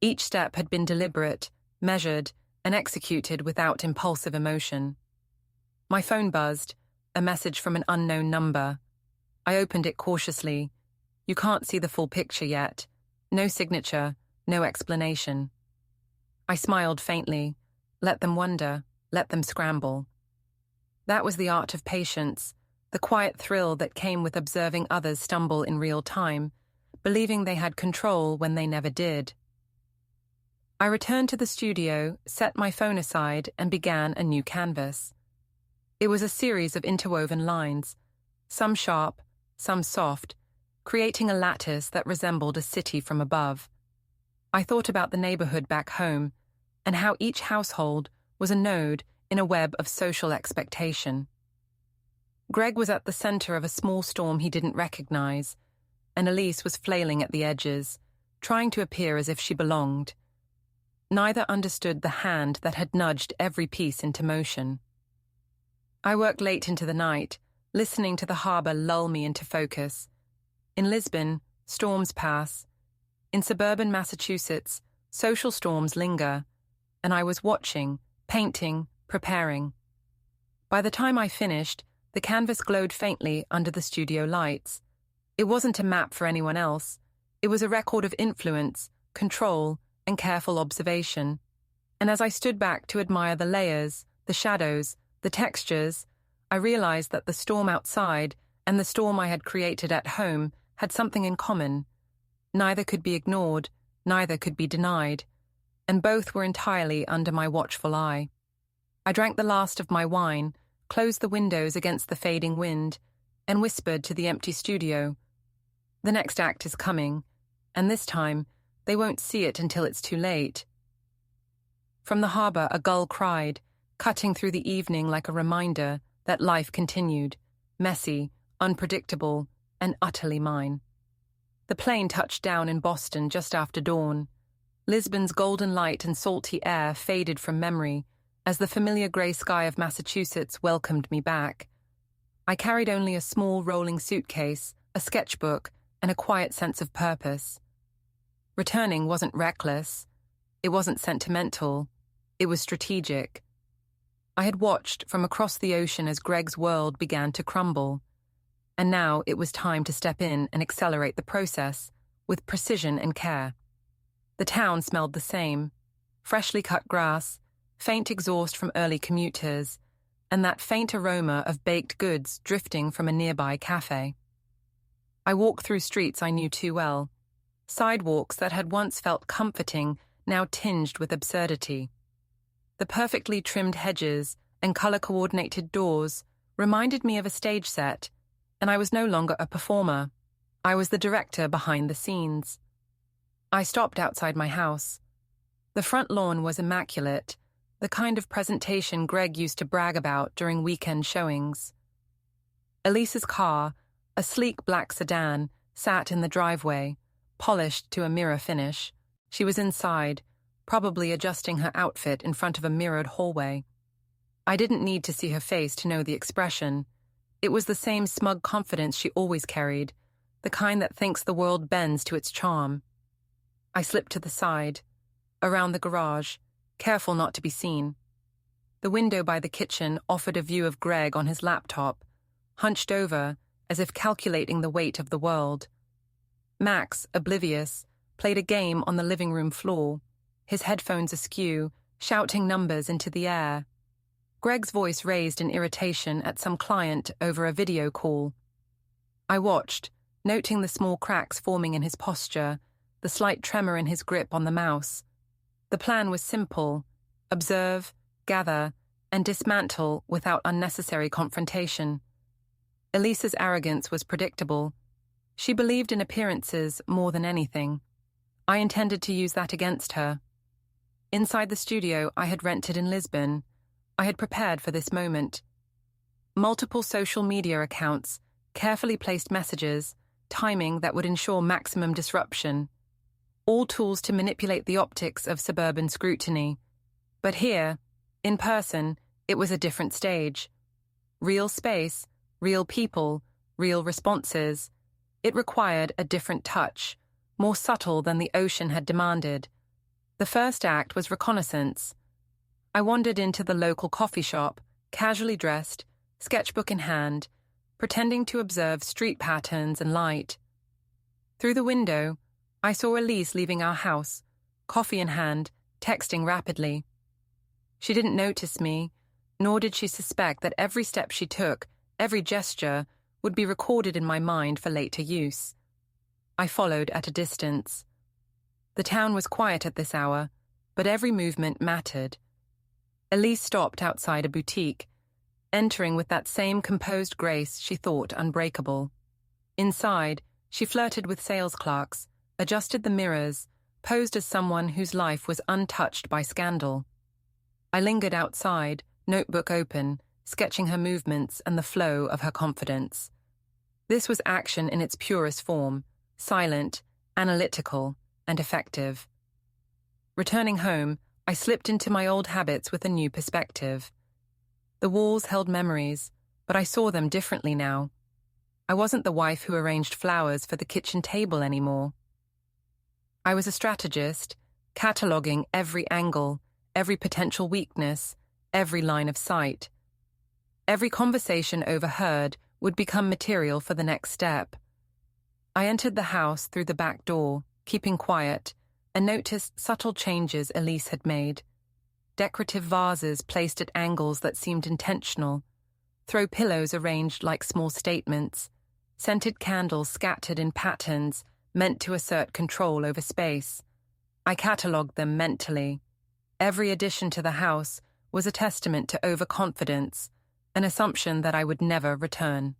Each step had been deliberate, measured, and executed without impulsive emotion. My phone buzzed, a message from an unknown number. I opened it cautiously. You can't see the full picture yet. No signature, no explanation. I smiled faintly. Let them wonder, let them scramble. That was the art of patience, the quiet thrill that came with observing others stumble in real time, believing they had control when they never did. I returned to the studio, set my phone aside, and began a new canvas. It was a series of interwoven lines, some sharp, some soft, creating a lattice that resembled a city from above. I thought about the neighborhood back home, and how each household was a node in a web of social expectation. Greg was at the center of a small storm he didn't recognize, and Elise was flailing at the edges, trying to appear as if she belonged. Neither understood the hand that had nudged every piece into motion. I worked late into the night, listening to the harbor lull me into focus. In Lisbon, storms pass. In suburban Massachusetts, social storms linger, and I was watching, painting, preparing. By the time I finished, the canvas glowed faintly under the studio lights. It wasn't a map for anyone else. It was a record of influence, control, and careful observation. And as I stood back to admire the layers, the shadows, the textures, I realized that the storm outside and the storm I had created at home had something in common. Neither could be ignored, neither could be denied, and both were entirely under my watchful eye. I drank the last of my wine, closed the windows against the fading wind, and whispered to the empty studio, "The next act is coming, and this time they won't see it until it's too late." From the harbor, a gull cried, cutting through the evening like a reminder that life continued, messy, unpredictable, and utterly mine. The plane touched down in Boston just after dawn. Lisbon's golden light and salty air faded from memory as the familiar grey sky of Massachusetts welcomed me back. I carried only a small rolling suitcase, a sketchbook, and a quiet sense of purpose. Returning wasn't reckless. It wasn't sentimental. It was strategic. I had watched from across the ocean as Greg's world began to crumble, and now it was time to step in and accelerate the process with precision and care. The town smelled the same: freshly cut grass, faint exhaust from early commuters, and that faint aroma of baked goods drifting from a nearby cafe. I walked through streets I knew too well, sidewalks that had once felt comforting, now tinged with absurdity. The perfectly trimmed hedges and color-coordinated doors reminded me of a stage set, and I was no longer a performer. I was the director behind the scenes. I stopped outside my house. The front lawn was immaculate, the kind of presentation Greg used to brag about during weekend showings. Elise's car, a sleek black sedan, sat in the driveway, polished to a mirror finish. She was inside, probably adjusting her outfit in front of a mirrored hallway. I didn't need to see her face to know the expression. It was the same smug confidence she always carried, the kind that thinks the world bends to its charm. I slipped to the side, around the garage, careful not to be seen. The window by the kitchen offered a view of Greg on his laptop, hunched over as if calculating the weight of the world. Max, oblivious, played a game on the living room floor, his headphones askew, shouting numbers into the air. Greg's voice raised in irritation at some client over a video call. I watched, noting the small cracks forming in his posture, the slight tremor in his grip on the mouse. The plan was simple: observe, gather, and dismantle without unnecessary confrontation. Elise's arrogance was predictable. She believed in appearances more than anything. I intended to use that against her. Inside the studio I had rented in Lisbon, I had prepared for this moment. Multiple social media accounts, carefully placed messages, timing that would ensure maximum disruption. All tools to manipulate the optics of suburban scrutiny. But here, in person, it was a different stage. Real space, real people, real responses. It required a different touch, more subtle than the ocean had demanded. The first act was reconnaissance. I wandered into the local coffee shop, casually dressed, sketchbook in hand, pretending to observe street patterns and light. Through the window, I saw Elise leaving our house, coffee in hand, texting rapidly. She didn't notice me, nor did she suspect that every step she took, every gesture, would be recorded in my mind for later use. I followed at a distance. The town was quiet at this hour, but every movement mattered. Elise stopped outside a boutique, entering with that same composed grace she thought unbreakable. Inside, she flirted with sales clerks, adjusted the mirrors, posed as someone whose life was untouched by scandal. I lingered outside, notebook open, sketching her movements and the flow of her confidence. This was action in its purest form, silent, analytical, and effective. Returning home, I slipped into my old habits with a new perspective. The walls held memories, but I saw them differently now. I wasn't the wife who arranged flowers for the kitchen table anymore. I was a strategist, cataloguing every angle, every potential weakness, every line of sight. Every conversation overheard would become material for the next step. I entered the house through the back door, keeping quiet, and noticed subtle changes Elise had made. Decorative vases placed at angles that seemed intentional, throw pillows arranged like small statements, scented candles scattered in patterns meant to assert control over space. I catalogued them mentally. Every addition to the house was a testament to overconfidence, an assumption that I would never return.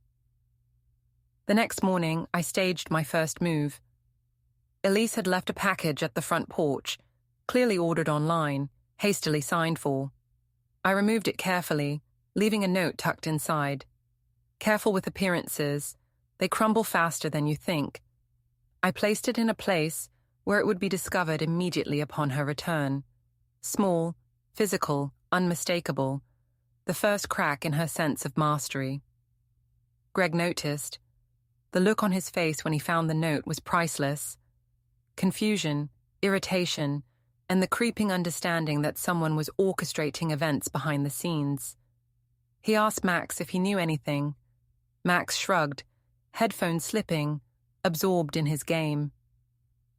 The next morning, I staged my first move. Elise had left a package at the front porch, clearly ordered online, hastily signed for. I removed it carefully, leaving a note tucked inside. Careful with appearances, they crumble faster than you think. I placed it in a place where it would be discovered immediately upon her return. Small, physical, unmistakable, the first crack in her sense of mastery. Greg noticed. The look on his face when he found the note was priceless. Confusion, irritation, and the creeping understanding that someone was orchestrating events behind the scenes. He asked Max if he knew anything. Max shrugged, headphones slipping, absorbed in his game.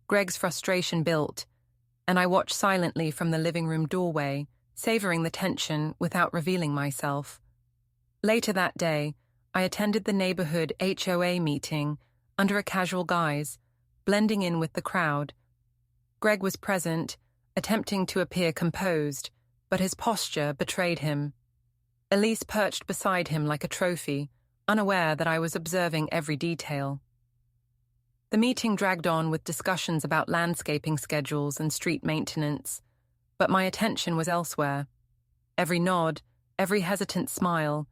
Greg's frustration built, and I watched silently from the living room doorway, savoring the tension without revealing myself. Later that day, I attended the neighborhood HOA meeting under a casual guise, blending in with the crowd. Greg was present, attempting to appear composed, but his posture betrayed him. Elise perched beside him like a trophy, unaware that I was observing every detail. The meeting dragged on with discussions about landscaping schedules and street maintenance, but my attention was elsewhere. Every nod, every hesitant smile,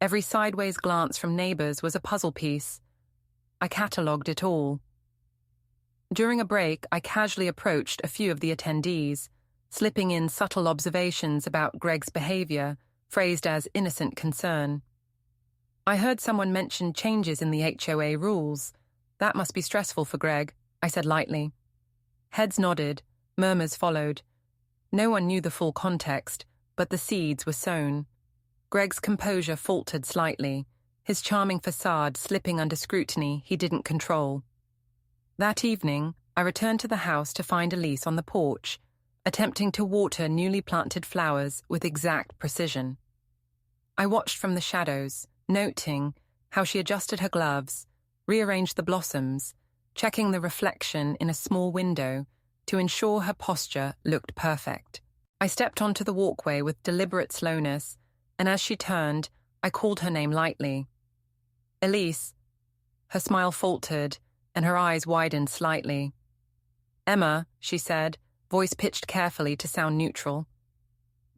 every sideways glance from neighbors was a puzzle piece. I catalogued it all. During a break, I casually approached a few of the attendees, slipping in subtle observations about Greg's behavior, phrased as innocent concern. I heard someone mention changes in the HOA rules. That must be stressful for Greg, I said lightly. Heads nodded, murmurs followed. No one knew the full context, but the seeds were sown. Greg's composure faltered slightly, his charming facade slipping under scrutiny he didn't control. That evening, I returned to the house to find Elise on the porch, attempting to water newly planted flowers with exact precision. I watched from the shadows, noting how she adjusted her gloves, rearranged the blossoms, checking the reflection in a small window to ensure her posture looked perfect. I stepped onto the walkway with deliberate slowness, and as she turned, I called her name lightly. Elise. Her smile faltered, and her eyes widened slightly. Emma, she said, voice pitched carefully to sound neutral.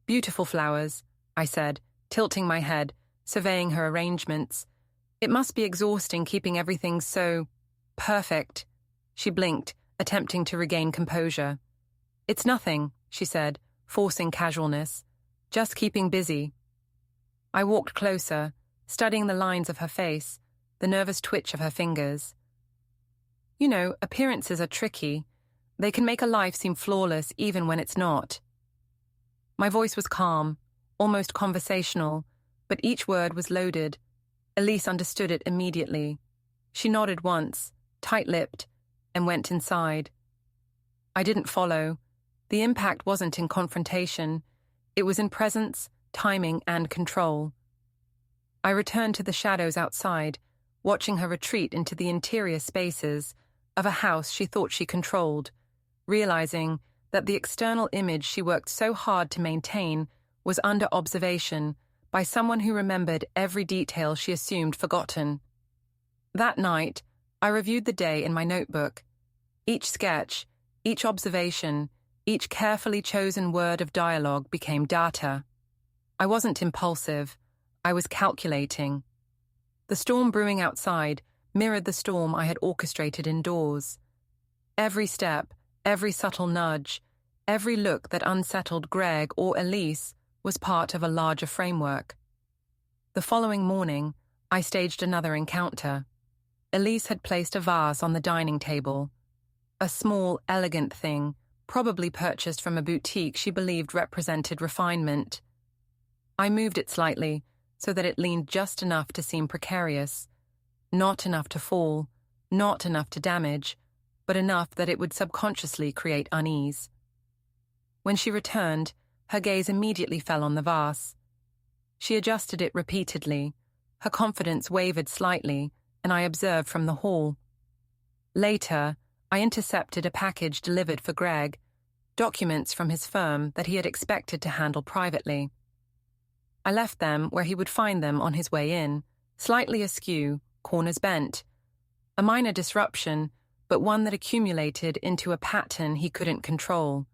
Beautiful flowers, I said, tilting my head, surveying her arrangements. It must be exhausting keeping everything so perfect. She blinked, attempting to regain composure. It's nothing, she said, forcing casualness. Just keeping busy. I walked closer, studying the lines of her face, the nervous twitch of her fingers. You know, appearances are tricky. They can make a life seem flawless even when it's not. My voice was calm, almost conversational, but each word was loaded. Elise understood it immediately. She nodded once, tight-lipped, and went inside. I didn't follow. The impact wasn't in confrontation. It was in presence, timing, and control. I returned to the shadows outside, watching her retreat into the interior spaces of a house she thought she controlled, realizing that the external image she worked so hard to maintain was under observation by someone who remembered every detail she assumed forgotten. That night, I reviewed the day in my notebook. Each sketch, each observation, each carefully chosen word of dialogue became data. I wasn't impulsive. I was calculating. The storm brewing outside mirrored the storm I had orchestrated indoors. Every step, every subtle nudge, every look that unsettled Greg or Elise was part of a larger framework. The following morning, I staged another encounter. Elise had placed a vase on the dining table. A small, elegant thing, probably purchased from a boutique she believed represented refinement. I moved it slightly so that it leaned just enough to seem precarious. Not enough to fall, not enough to damage, but enough that it would subconsciously create unease. When she returned, her gaze immediately fell on the vase. She adjusted it repeatedly. Her confidence wavered slightly, and I observed from the hall. Later, I intercepted a package delivered for Greg, documents from his firm that he had expected to handle privately. I left them where he would find them on his way in, slightly askew, corners bent. A minor disruption, but one that accumulated into a pattern he couldn't control.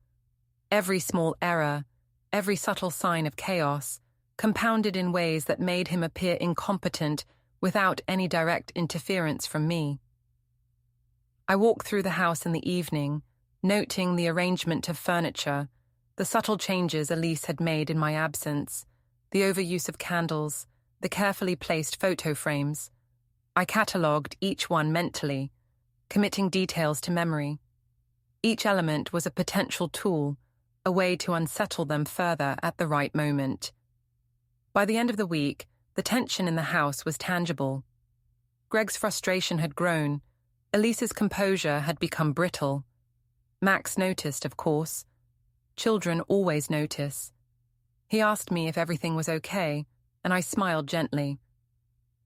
Every small error, every subtle sign of chaos, compounded in ways that made him appear incompetent without any direct interference from me. I walked through the house in the evening, noting the arrangement of furniture, the subtle changes Elise had made in my absence, the overuse of candles, the carefully placed photo frames. I catalogued each one mentally, committing details to memory. Each element was a potential tool, a way to unsettle them further at the right moment. By the end of the week, the tension in the house was tangible. Greg's frustration had grown. Elise's composure had become brittle. Max noticed, of course. Children always notice. He asked me if everything was okay, and I smiled gently.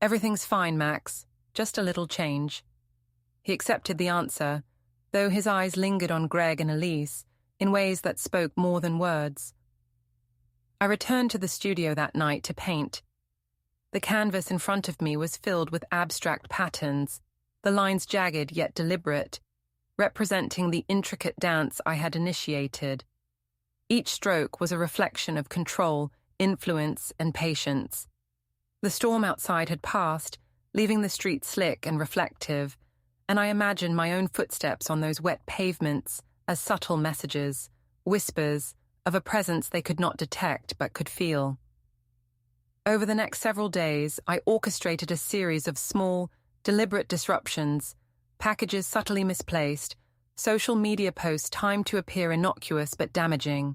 "Everything's fine, Max. Just a little change." He accepted the answer, though his eyes lingered on Greg and Elise in ways that spoke more than words. I returned to the studio that night to paint. The canvas in front of me was filled with abstract patterns, the lines jagged yet deliberate, representing the intricate dance I had initiated. Each stroke was a reflection of control, influence, and patience. The storm outside had passed, leaving the street slick and reflective, and I imagined my own footsteps on those wet pavements as subtle messages, whispers, of a presence they could not detect but could feel. Over the next several days, I orchestrated a series of small, deliberate disruptions, packages subtly misplaced, social media posts timed to appear innocuous but damaging,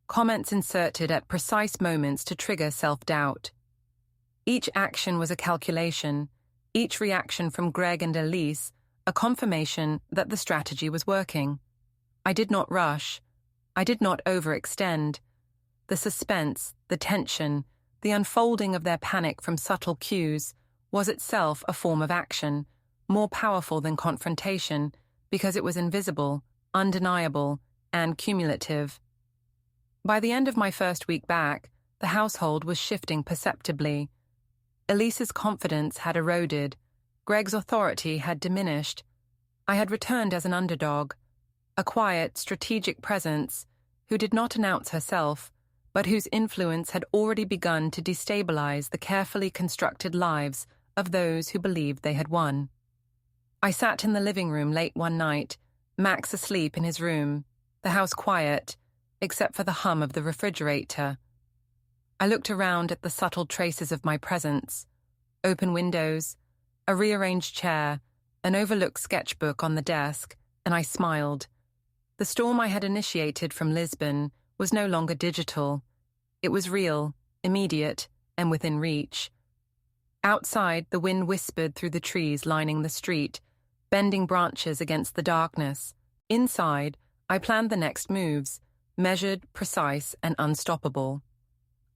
comments inserted at precise moments to trigger self-doubt. Each action was a calculation, each reaction from Greg and Elise a confirmation that the strategy was working. I did not rush. I did not overextend. The suspense, the tension, the unfolding of their panic from subtle cues was itself a form of action, more powerful than confrontation, because it was invisible, undeniable, and cumulative. By the end of my first week back, the household was shifting perceptibly. Elise's confidence had eroded. Greg's authority had diminished. I had returned as an underdog, a quiet, strategic presence who did not announce herself, but whose influence had already begun to destabilize the carefully constructed lives of those who believed they had won. I sat in the living room late one night, Max asleep in his room, the house quiet, except for the hum of the refrigerator. I looked around at the subtle traces of my presence: open windows, a rearranged chair, an overlooked sketchbook on the desk, and I smiled. The storm I had initiated from Lisbon was no longer digital. It was real, immediate, and within reach. Outside, the wind whispered through the trees lining the street, bending branches against the darkness. Inside, I planned the next moves, measured, precise, and unstoppable.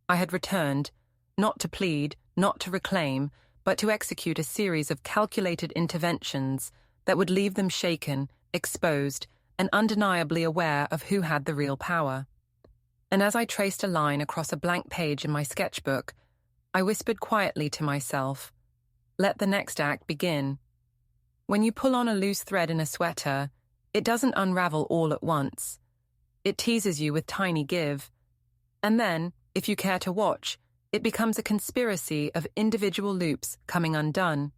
I had returned, not to plead, not to reclaim, but to execute a series of calculated interventions that would leave them shaken, exposed, and undeniably aware of who had the real power. And as I traced a line across a blank page in my sketchbook, I whispered quietly to myself, "Let the next act begin." When you pull on a loose thread in a sweater, it doesn't unravel all at once. It teases you with tiny give. And then, if you care to watch, it becomes a conspiracy of individual loops coming undone.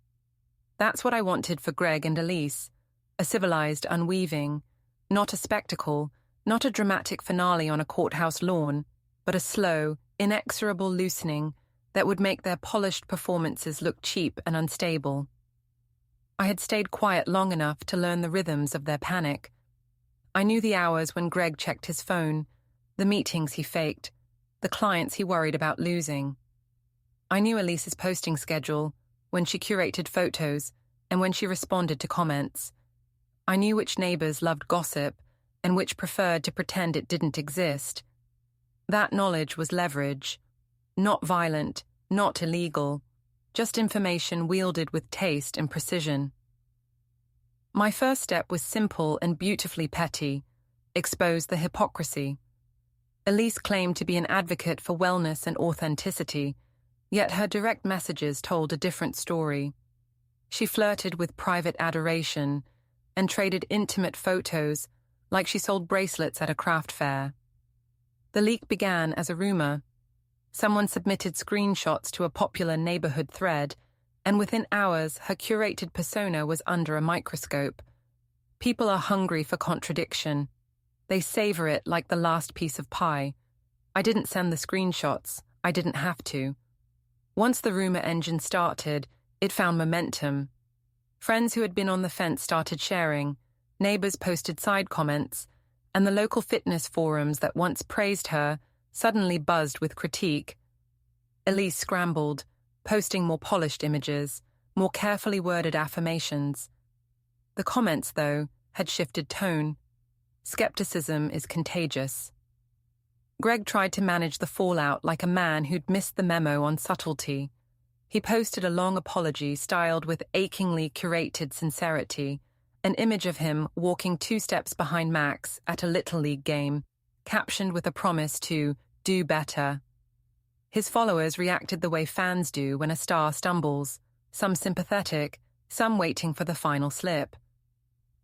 That's what I wanted for Greg and Elise, a civilized unweaving, not a spectacle, not a dramatic finale on a courthouse lawn, but a slow, inexorable loosening that would make their polished performances look cheap and unstable. I had stayed quiet long enough to learn the rhythms of their panic. I knew the hours when Greg checked his phone, the meetings he faked, the clients he worried about losing. I knew Elise's posting schedule, when she curated photos and when she responded to comments. I knew which neighbors loved gossip and which preferred to pretend it didn't exist. That knowledge was leverage, not violent, not illegal, just information wielded with taste and precision. My first step was simple and beautifully petty: expose the hypocrisy. Elise claimed to be an advocate for wellness and authenticity, yet her direct messages told a different story. She flirted with private adoration and traded intimate photos like she sold bracelets at a craft fair. The leak began as a rumor. Someone submitted screenshots to a popular neighborhood thread, and within hours her curated persona was under a microscope. People are hungry for contradiction. They savor it like the last piece of pie. I didn't send the screenshots. I didn't have to. Once the rumor engine started, it found momentum. Friends who had been on the fence started sharing, neighbors posted side comments, and the local fitness forums that once praised her suddenly buzzed with critique. Elise scrambled, posting more polished images, more carefully worded affirmations. The comments, though, had shifted tone. Skepticism is contagious. Greg tried to manage the fallout like a man who'd missed the memo on subtlety. He posted a long apology styled with achingly curated sincerity, an image of him walking 2 steps behind Max at a Little League game, captioned with a promise to do better. His followers reacted the way fans do when a star stumbles, some sympathetic, some waiting for the final slip.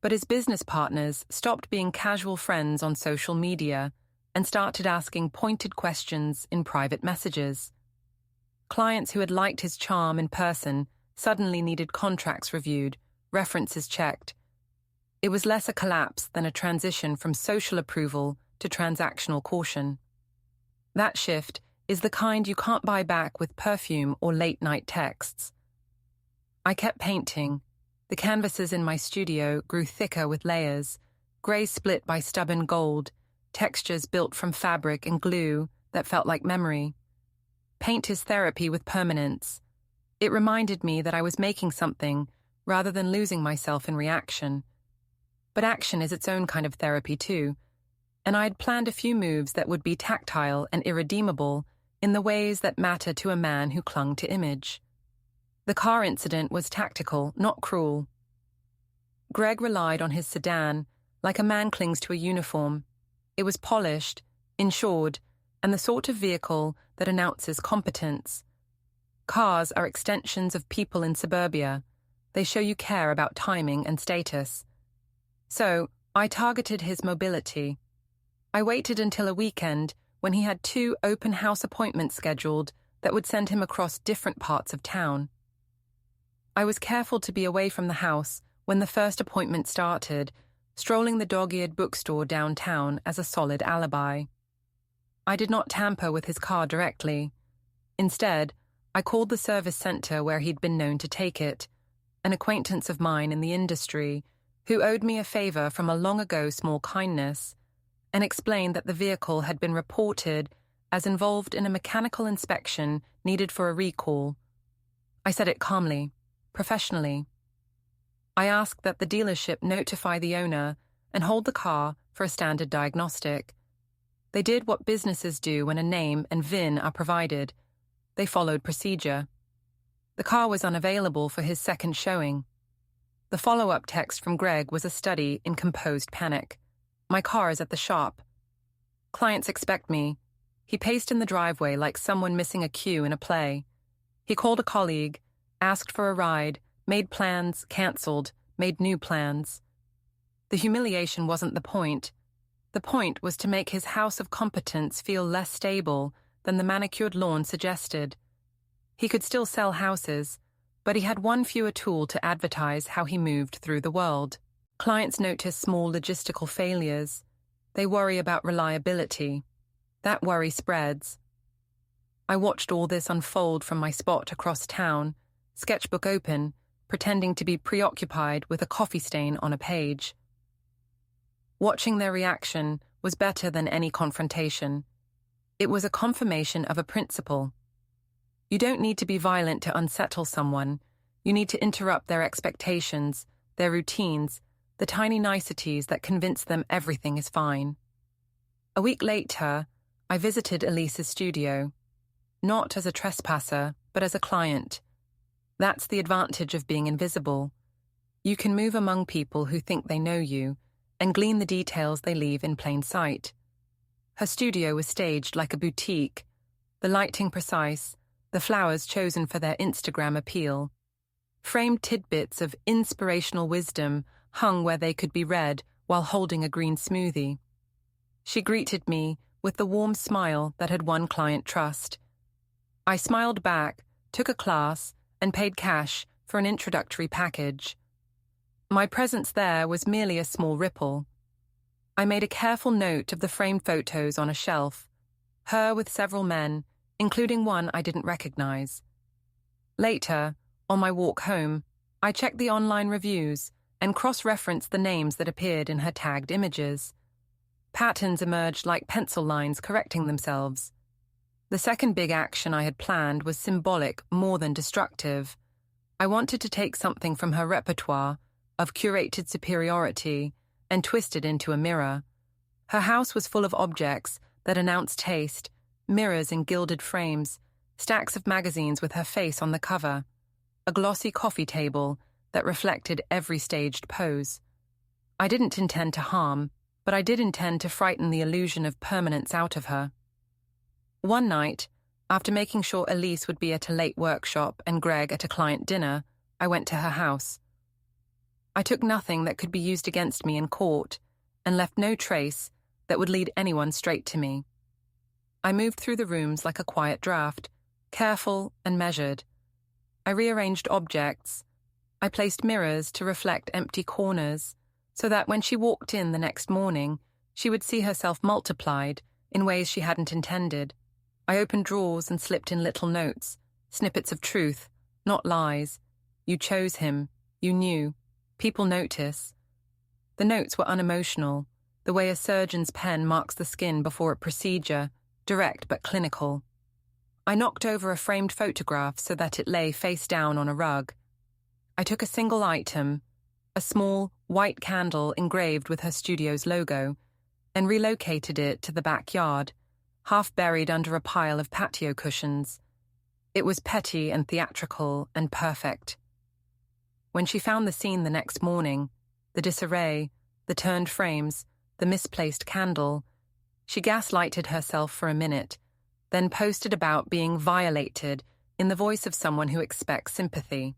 But his business partners stopped being casual friends on social media and started asking pointed questions in private messages. Clients who had liked his charm in person suddenly needed contracts reviewed, references checked. It was less a collapse than a transition from social approval to transactional caution. That shift is the kind you can't buy back with perfume or late-night texts. I kept painting. The canvases in my studio grew thicker with layers, grey split by stubborn gold, textures built from fabric and glue that felt like memory. Paint is therapy with permanence. It reminded me that I was making something rather than losing myself in reaction. But action is its own kind of therapy too, and I had planned a few moves that would be tactile and irredeemable in the ways that matter to a man who clung to image. The car incident was tactical, not cruel. Greg relied on his sedan like a man clings to a uniform. It was polished, insured, and the sort of vehicle that announces competence. Cars are extensions of people in suburbia. They show you care about timing and status. So, I targeted his mobility. I waited until a weekend when he had 2 open house appointments scheduled that would send him across different parts of town. I was careful to be away from the house when the first appointment started, strolling the dog-eared bookstore downtown as a solid alibi. I did not tamper with his car directly. Instead, I called the service center where he'd been known to take it, an acquaintance of mine in the industry who owed me a favor from a long-ago small kindness, and explained that the vehicle had been reported as involved in a mechanical inspection needed for a recall. I said it calmly, professionally. I asked that the dealership notify the owner and hold the car for a standard diagnostic. They did what businesses do when a name and VIN are provided. They followed procedure. The car was unavailable for his second showing. The follow-up text from Greg was a study in composed panic. My car is at the shop. Clients expect me. He paced in the driveway like someone missing a cue in a play. He called a colleague, asked for a ride, made plans, cancelled, made new plans. The humiliation wasn't the point. The point was to make his house of competence feel less stable than the manicured lawn suggested. He could still sell houses, but he had one fewer tool to advertise how he moved through the world. Clients notice small logistical failures. They worry about reliability. That worry spreads. I watched all this unfold from my spot across town, sketchbook open, pretending to be preoccupied with a coffee stain on a page. Watching their reaction was better than any confrontation. It was a confirmation of a principle. You don't need to be violent to unsettle someone. You need to interrupt their expectations, their routines, the tiny niceties that convince them everything is fine. A week later, I visited Elise's studio. Not as a trespasser, but as a client. That's the advantage of being invisible. You can move among people who think they know you and glean the details they leave in plain sight. Her studio was staged like a boutique, the lighting precise, the flowers chosen for their Instagram appeal. Framed tidbits of inspirational wisdom hung where they could be read while holding a green smoothie. She greeted me with the warm smile that had won client trust. I smiled back, took a class, and paid cash for an introductory package. My presence there was merely a small ripple. I made a careful note of the framed photos on a shelf, her with several men, including one I didn't recognize. Later, on my walk home, I checked the online reviews and cross-referenced the names that appeared in her tagged images. Patterns emerged like pencil lines correcting themselves. The second big action I had planned was symbolic more than destructive. I wanted to take something from her repertoire of curated superiority and twist it into a mirror. Her house was full of objects that announced taste, mirrors in gilded frames, stacks of magazines with her face on the cover, a glossy coffee table that reflected every staged pose. I didn't intend to harm, but I did intend to frighten the illusion of permanence out of her. One night, after making sure Elise would be at a late workshop and Greg at a client dinner, I went to her house. I took nothing that could be used against me in court and left no trace that would lead anyone straight to me. I moved through the rooms like a quiet draft, careful and measured. I rearranged objects. I placed mirrors to reflect empty corners so that when she walked in the next morning, she would see herself multiplied in ways she hadn't intended. I opened drawers and slipped in little notes, snippets of truth, not lies. You chose him. You knew. People notice. The notes were unemotional, the way a surgeon's pen marks the skin before a procedure, direct but clinical. I knocked over a framed photograph so that it lay face down on a rug. I took a single item, a small, white candle engraved with her studio's logo, and relocated it to the backyard, half buried under a pile of patio cushions. It was petty and theatrical and perfect. When she found the scene the next morning, the disarray, the turned frames, the misplaced candle, she gaslighted herself for a minute, then posted about being violated in the voice of someone who expects sympathy.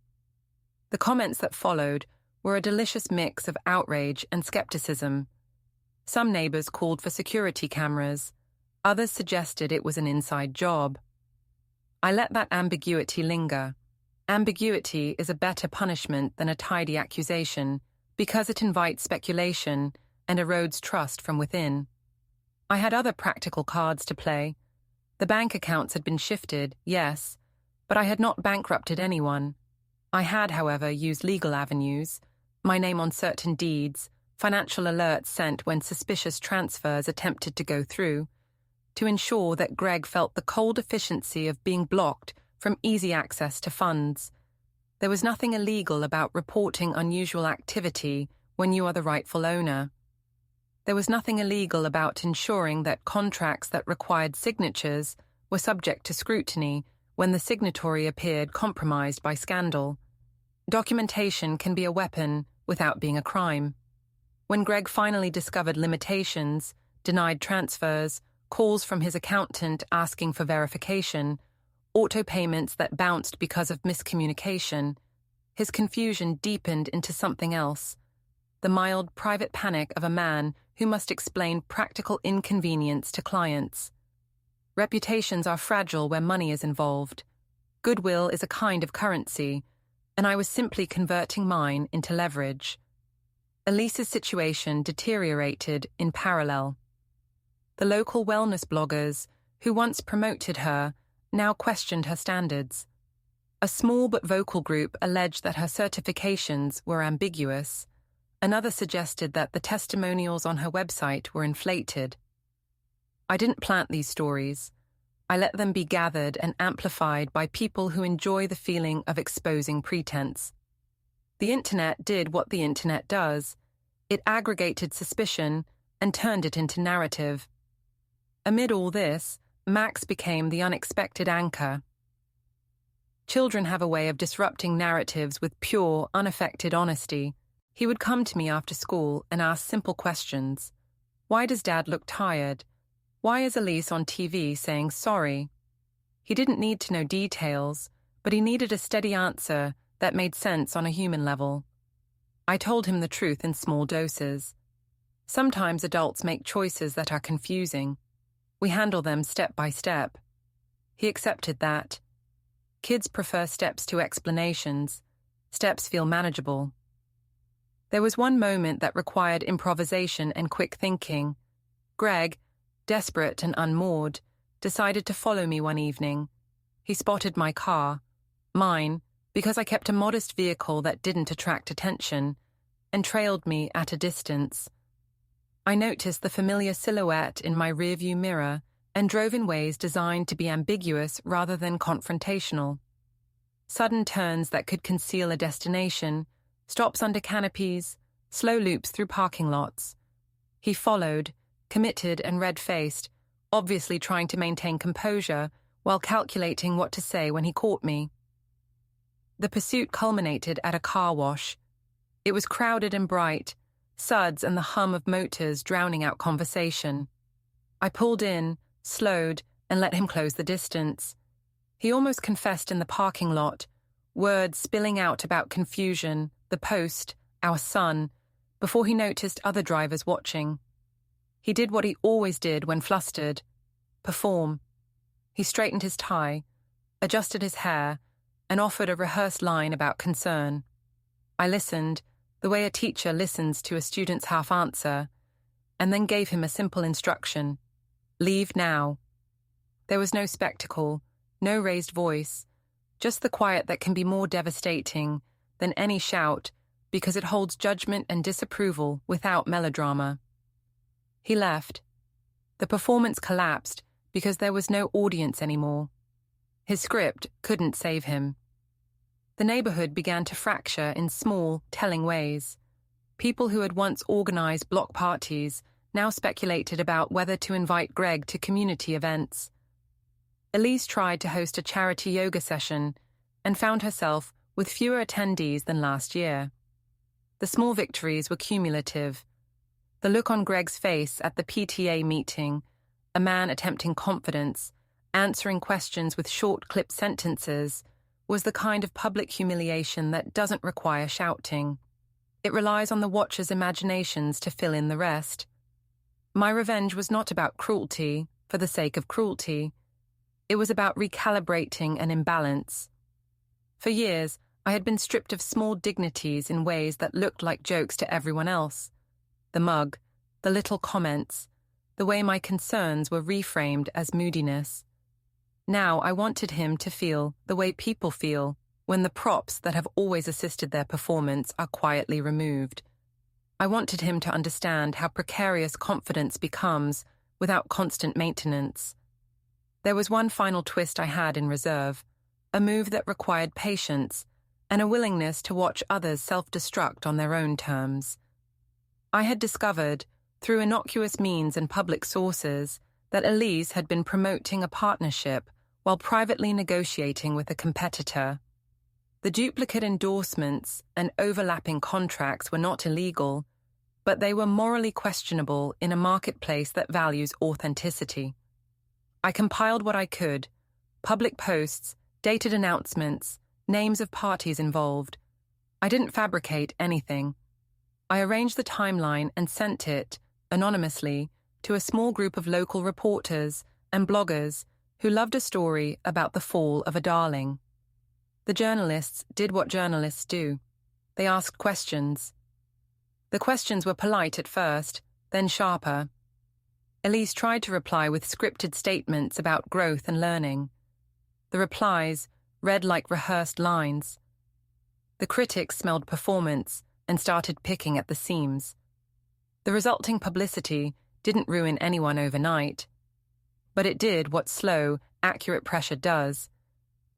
The comments that followed were a delicious mix of outrage and skepticism. Some neighbors called for security cameras. Others suggested it was an inside job. I let that ambiguity linger. Ambiguity is a better punishment than a tidy accusation because it invites speculation and erodes trust from within. I had other practical cards to play. The bank accounts had been shifted, yes, but I had not bankrupted anyone. I had, however, used legal avenues, my name on certain deeds, financial alerts sent when suspicious transfers attempted to go through, to ensure that Greg felt the cold efficiency of being blocked from easy access to funds. There was nothing illegal about reporting unusual activity when you are the rightful owner. There was nothing illegal about ensuring that contracts that required signatures were subject to scrutiny when the signatory appeared compromised by scandal. Documentation can be a weapon without being a crime. When Greg finally discovered limitations, denied transfers, calls from his accountant asking for verification, auto payments that bounced because of miscommunication, his confusion deepened into something else, the mild private panic of a man who must explain practical inconvenience to clients. Reputations are fragile where money is involved. Goodwill is a kind of currency, and I was simply converting mine into leverage. Elise's situation deteriorated in parallel. The local wellness bloggers, who once promoted her, now questioned her standards. A small but vocal group alleged that her certifications were ambiguous. Another suggested that the testimonials on her website were inflated. I didn't plant these stories. I let them be gathered and amplified by people who enjoy the feeling of exposing pretense. The internet did what the internet does. It aggregated suspicion and turned it into narrative. Amid all this, Max became the unexpected anchor. Children have a way of disrupting narratives with pure, unaffected honesty. He would come to me after school and ask simple questions. Why does Dad look tired? Why is Elise on TV saying sorry? He didn't need to know details, but he needed a steady answer that made sense on a human level. I told him the truth in small doses. Sometimes adults make choices that are confusing. We handle them step by step. He accepted that. Kids prefer steps to explanations. Steps feel manageable. There was one moment that required improvisation and quick thinking. Greg, desperate and unmoored, decided to follow me one evening. He spotted my car, mine, because I kept a modest vehicle that didn't attract attention, and trailed me at a distance. I noticed the familiar silhouette in my rearview mirror and drove in ways designed to be ambiguous rather than confrontational. Sudden turns that could conceal a destination, stops under canopies, slow loops through parking lots. He followed, committed and red-faced, obviously trying to maintain composure while calculating what to say when he caught me. The pursuit culminated at a car wash. It was crowded and bright, suds and the hum of motors drowning out conversation. I pulled in, slowed, and let him close the distance. He almost confessed in the parking lot, words spilling out about confusion, the post, our son, before he noticed other drivers watching. He did what he always did when flustered: perform. He straightened his tie, adjusted his hair, and offered a rehearsed line about concern. I listened, the way a teacher listens to a student's half-answer, and then gave him a simple instruction: leave now. There was no spectacle, no raised voice, just the quiet that can be more devastating than any shout because it holds judgment and disapproval without melodrama. He left. The performance collapsed because there was no audience anymore. His script couldn't save him. The neighborhood began to fracture in small, telling ways. People who had once organized block parties now speculated about whether to invite Greg to community events. Elise tried to host a charity yoga session and found herself with fewer attendees than last year. The small victories were cumulative. The look on Greg's face at the PTA meeting, a man attempting confidence, answering questions with short, clipped sentences, was the kind of public humiliation that doesn't require shouting. It relies on the watcher's imaginations to fill in the rest. My revenge was not about cruelty for the sake of cruelty. It was about recalibrating an imbalance. For years, I had been stripped of small dignities in ways that looked like jokes to everyone else. The mug, the little comments, the way my concerns were reframed as moodiness. Now I wanted him to feel the way people feel when the props that have always assisted their performance are quietly removed. I wanted him to understand how precarious confidence becomes without constant maintenance. There was one final twist I had in reserve, a move that required patience and a willingness to watch others self-destruct on their own terms. I had discovered, through innocuous means and public sources, that Elise had been promoting a partnership while privately negotiating with a competitor. The duplicate endorsements and overlapping contracts were not illegal, but they were morally questionable in a marketplace that values authenticity. I compiled what I could: public posts, dated announcements, names of parties involved. I didn't fabricate anything. I arranged the timeline and sent it, anonymously, to a small group of local reporters and bloggers who loved a story about the fall of a darling. The journalists did what journalists do. They asked questions. The questions were polite at first, then sharper. Elise tried to reply with scripted statements about growth and learning. The replies read like rehearsed lines. The critics smelled performance and started picking at the seams. The resulting publicity didn't ruin anyone overnight. But it did what slow, accurate pressure does.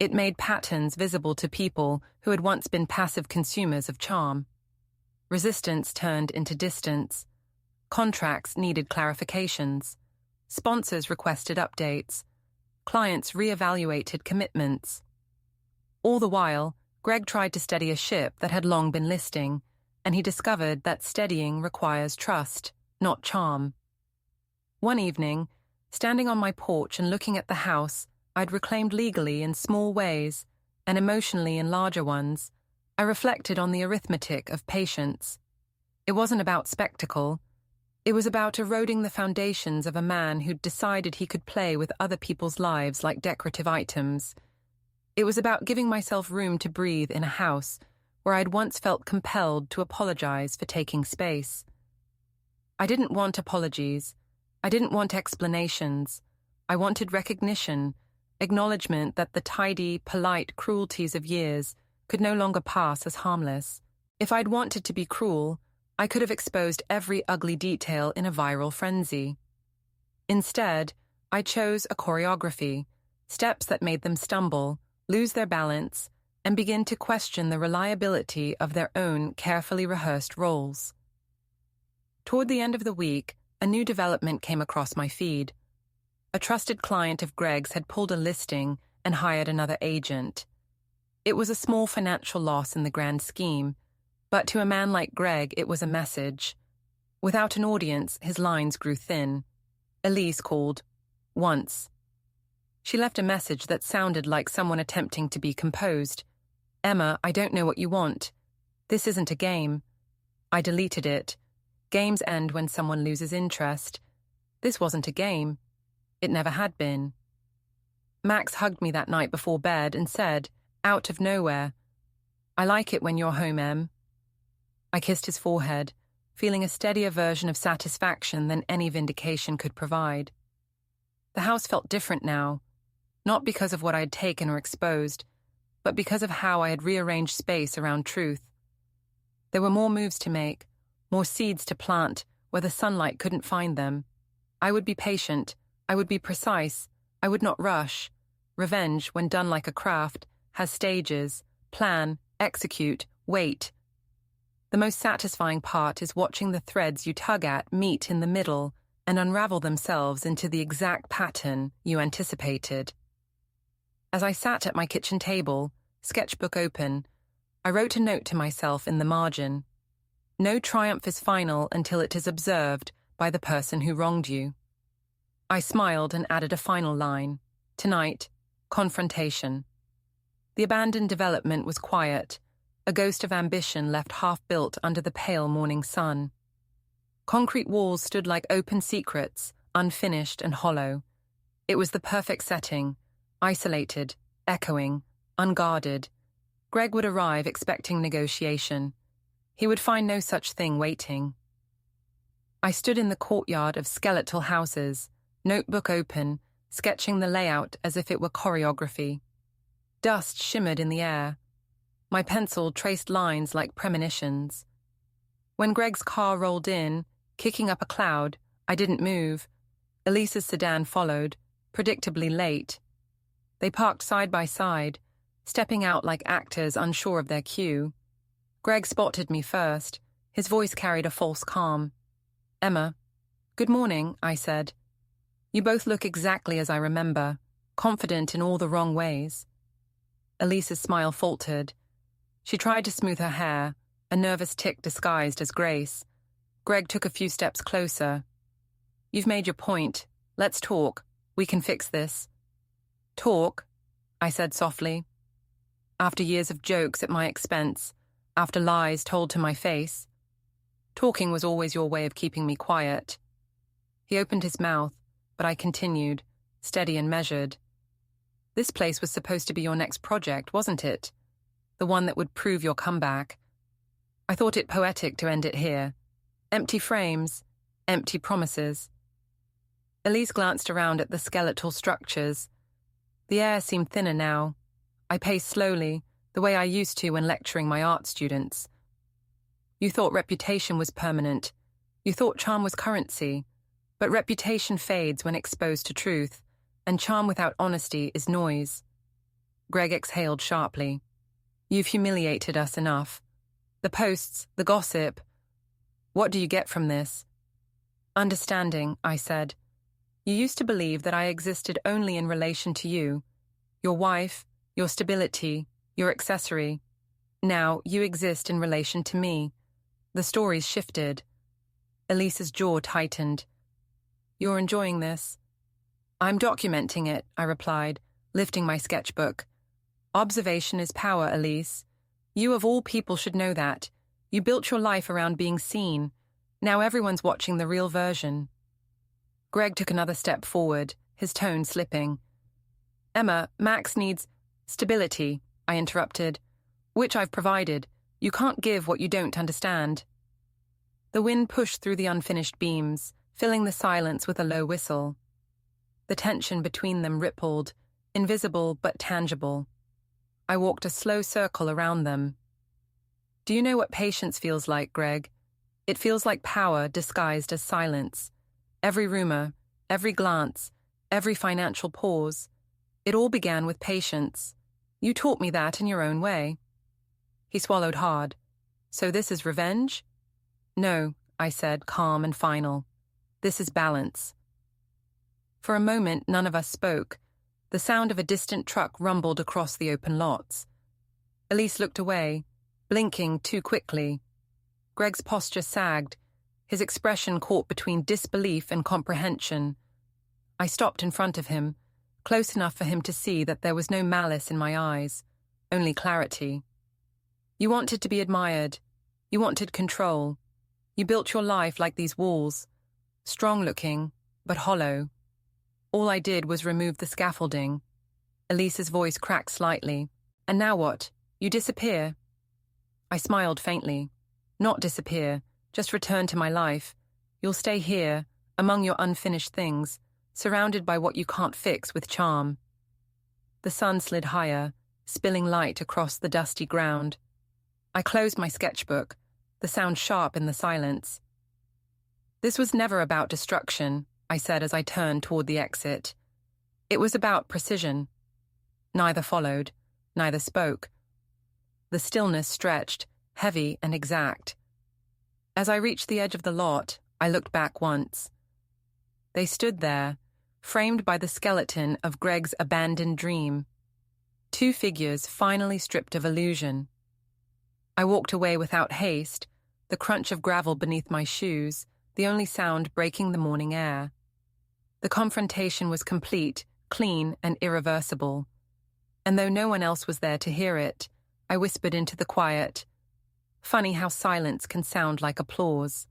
It made patterns visible to people who had once been passive consumers of charm. Resistance turned into distance. Contracts needed clarifications. Sponsors requested updates. Clients re-evaluated commitments. All the while, Greg tried to steady a ship that had long been listing, and he discovered that steadying requires trust, not charm. One evening, standing on my porch and looking at the house I'd reclaimed legally in small ways and emotionally in larger ones, I reflected on the arithmetic of patience. It wasn't about spectacle. It was about eroding the foundations of a man who'd decided he could play with other people's lives like decorative items. It was about giving myself room to breathe in a house where I'd once felt compelled to apologize for taking space. I didn't want apologies. I didn't want explanations. I wanted recognition, acknowledgement that the tidy, polite cruelties of years could no longer pass as harmless. If I'd wanted to be cruel, I could have exposed every ugly detail in a viral frenzy. Instead, I chose a choreography, steps that made them stumble, lose their balance, and begin to question the reliability of their own carefully rehearsed roles. Toward the end of the week, a new development came across my feed. A trusted client of Greg's had pulled a listing and hired another agent. It was a small financial loss in the grand scheme, but to a man like Greg, it was a message. Without an audience, his lines grew thin. Elise called. Once. She left a message that sounded like someone attempting to be composed. "Emma, I don't know what you want. This isn't a game." I deleted it. Games end when someone loses interest. This wasn't a game. It never had been. Max hugged me that night before bed and said, out of nowhere, "I like it when you're home, Em." I kissed his forehead, feeling a steadier version of satisfaction than any vindication could provide. The house felt different now, not because of what I had taken or exposed, but because of how I had rearranged space around truth. There were more moves to make, more seeds to plant where the sunlight couldn't find them. I would be patient, I would be precise, I would not rush. Revenge, when done like a craft, has stages: plan, execute, wait. The most satisfying part is watching the threads you tug at meet in the middle and unravel themselves into the exact pattern you anticipated. As I sat at my kitchen table, sketchbook open, I wrote a note to myself in the margin. No triumph is final until it is observed by the person who wronged you. I smiled and added a final line. Tonight, confrontation. The abandoned development was quiet, a ghost of ambition left half-built under the pale morning sun. Concrete walls stood like open secrets, unfinished and hollow. It was the perfect setting, isolated, echoing, unguarded. Greg would arrive expecting negotiation. He would find no such thing waiting. I stood in the courtyard of skeletal houses, notebook open, sketching the layout as if it were choreography. Dust shimmered in the air. My pencil traced lines like premonitions. When Greg's car rolled in, kicking up a cloud, I didn't move. Elise's sedan followed, predictably late. They parked side by side, stepping out like actors unsure of their cue. Greg spotted me first. His voice carried a false calm. "Emma." "Good morning," I said. "You both look exactly as I remember, confident in all the wrong ways." Elise's smile faltered. She tried to smooth her hair, a nervous tic disguised as grace. Greg took a few steps closer. "You've made your point. Let's talk. We can fix this." "Talk?" I said softly. "After years of jokes at my expense, after lies told to my face. Talking was always your way of keeping me quiet." He opened his mouth, but I continued, steady and measured. "This place was supposed to be your next project, wasn't it? The one that would prove your comeback. I thought it poetic to end it here. Empty frames, empty promises." Elise glanced around at the skeletal structures. The air seemed thinner now. I paced slowly, the way I used to when lecturing my art students. "You thought reputation was permanent. You thought charm was currency. But reputation fades when exposed to truth, and charm without honesty is noise." Greg exhaled sharply. "You've humiliated us enough. The posts, the gossip. What do you get from this?" "Understanding," I said. "You used to believe that I existed only in relation to you. Your wife, your stability, your accessory. Now you exist in relation to me. The story's shifted." Elise's jaw tightened. "You're enjoying this?" "I'm documenting it," I replied, lifting my sketchbook. "Observation is power, Elise. You of all people should know that. You built your life around being seen. Now everyone's watching the real version." Greg took another step forward, his tone slipping. "Emma, Max needs stability," I interrupted. "Which I've provided. You can't give what you don't understand." The wind pushed through the unfinished beams, filling the silence with a low whistle. The tension between them rippled, invisible but tangible. I walked a slow circle around them. "Do you know what patience feels like, Greg? It feels like power disguised as silence. Every rumor, every glance, every financial pause. It all began with patience. You taught me that in your own way. He swallowed hard. So this is revenge? No, I said, calm and final. This is balance. For a moment, none of us spoke. The sound of a distant truck rumbled across the open lots. Elise looked away, blinking too quickly. Greg's posture sagged, his expression caught between disbelief and comprehension. I stopped in front of him, close enough for him to see that there was no malice in my eyes, only clarity. You wanted to be admired. You wanted control. You built your life like these walls, strong-looking, but hollow. All I did was remove the scaffolding. Elise's voice cracked slightly. And now what? You disappear? I smiled faintly. Not disappear, just return to my life. You'll stay here, among your unfinished things, surrounded by what you can't fix with charm. The sun slid higher, spilling light across the dusty ground. I closed my sketchbook, the sound sharp in the silence. This was never about destruction, I said as I turned toward the exit. It was about precision. Neither followed, neither spoke. The stillness stretched, heavy and exact. As I reached the edge of the lot, I looked back once. They stood there, framed by the skeleton of Greg's abandoned dream. Two figures finally stripped of illusion. I walked away without haste, the crunch of gravel beneath my shoes, the only sound breaking the morning air. The confrontation was complete, clean, and irreversible. And though no one else was there to hear it, I whispered into the quiet, "Funny how silence can sound like applause."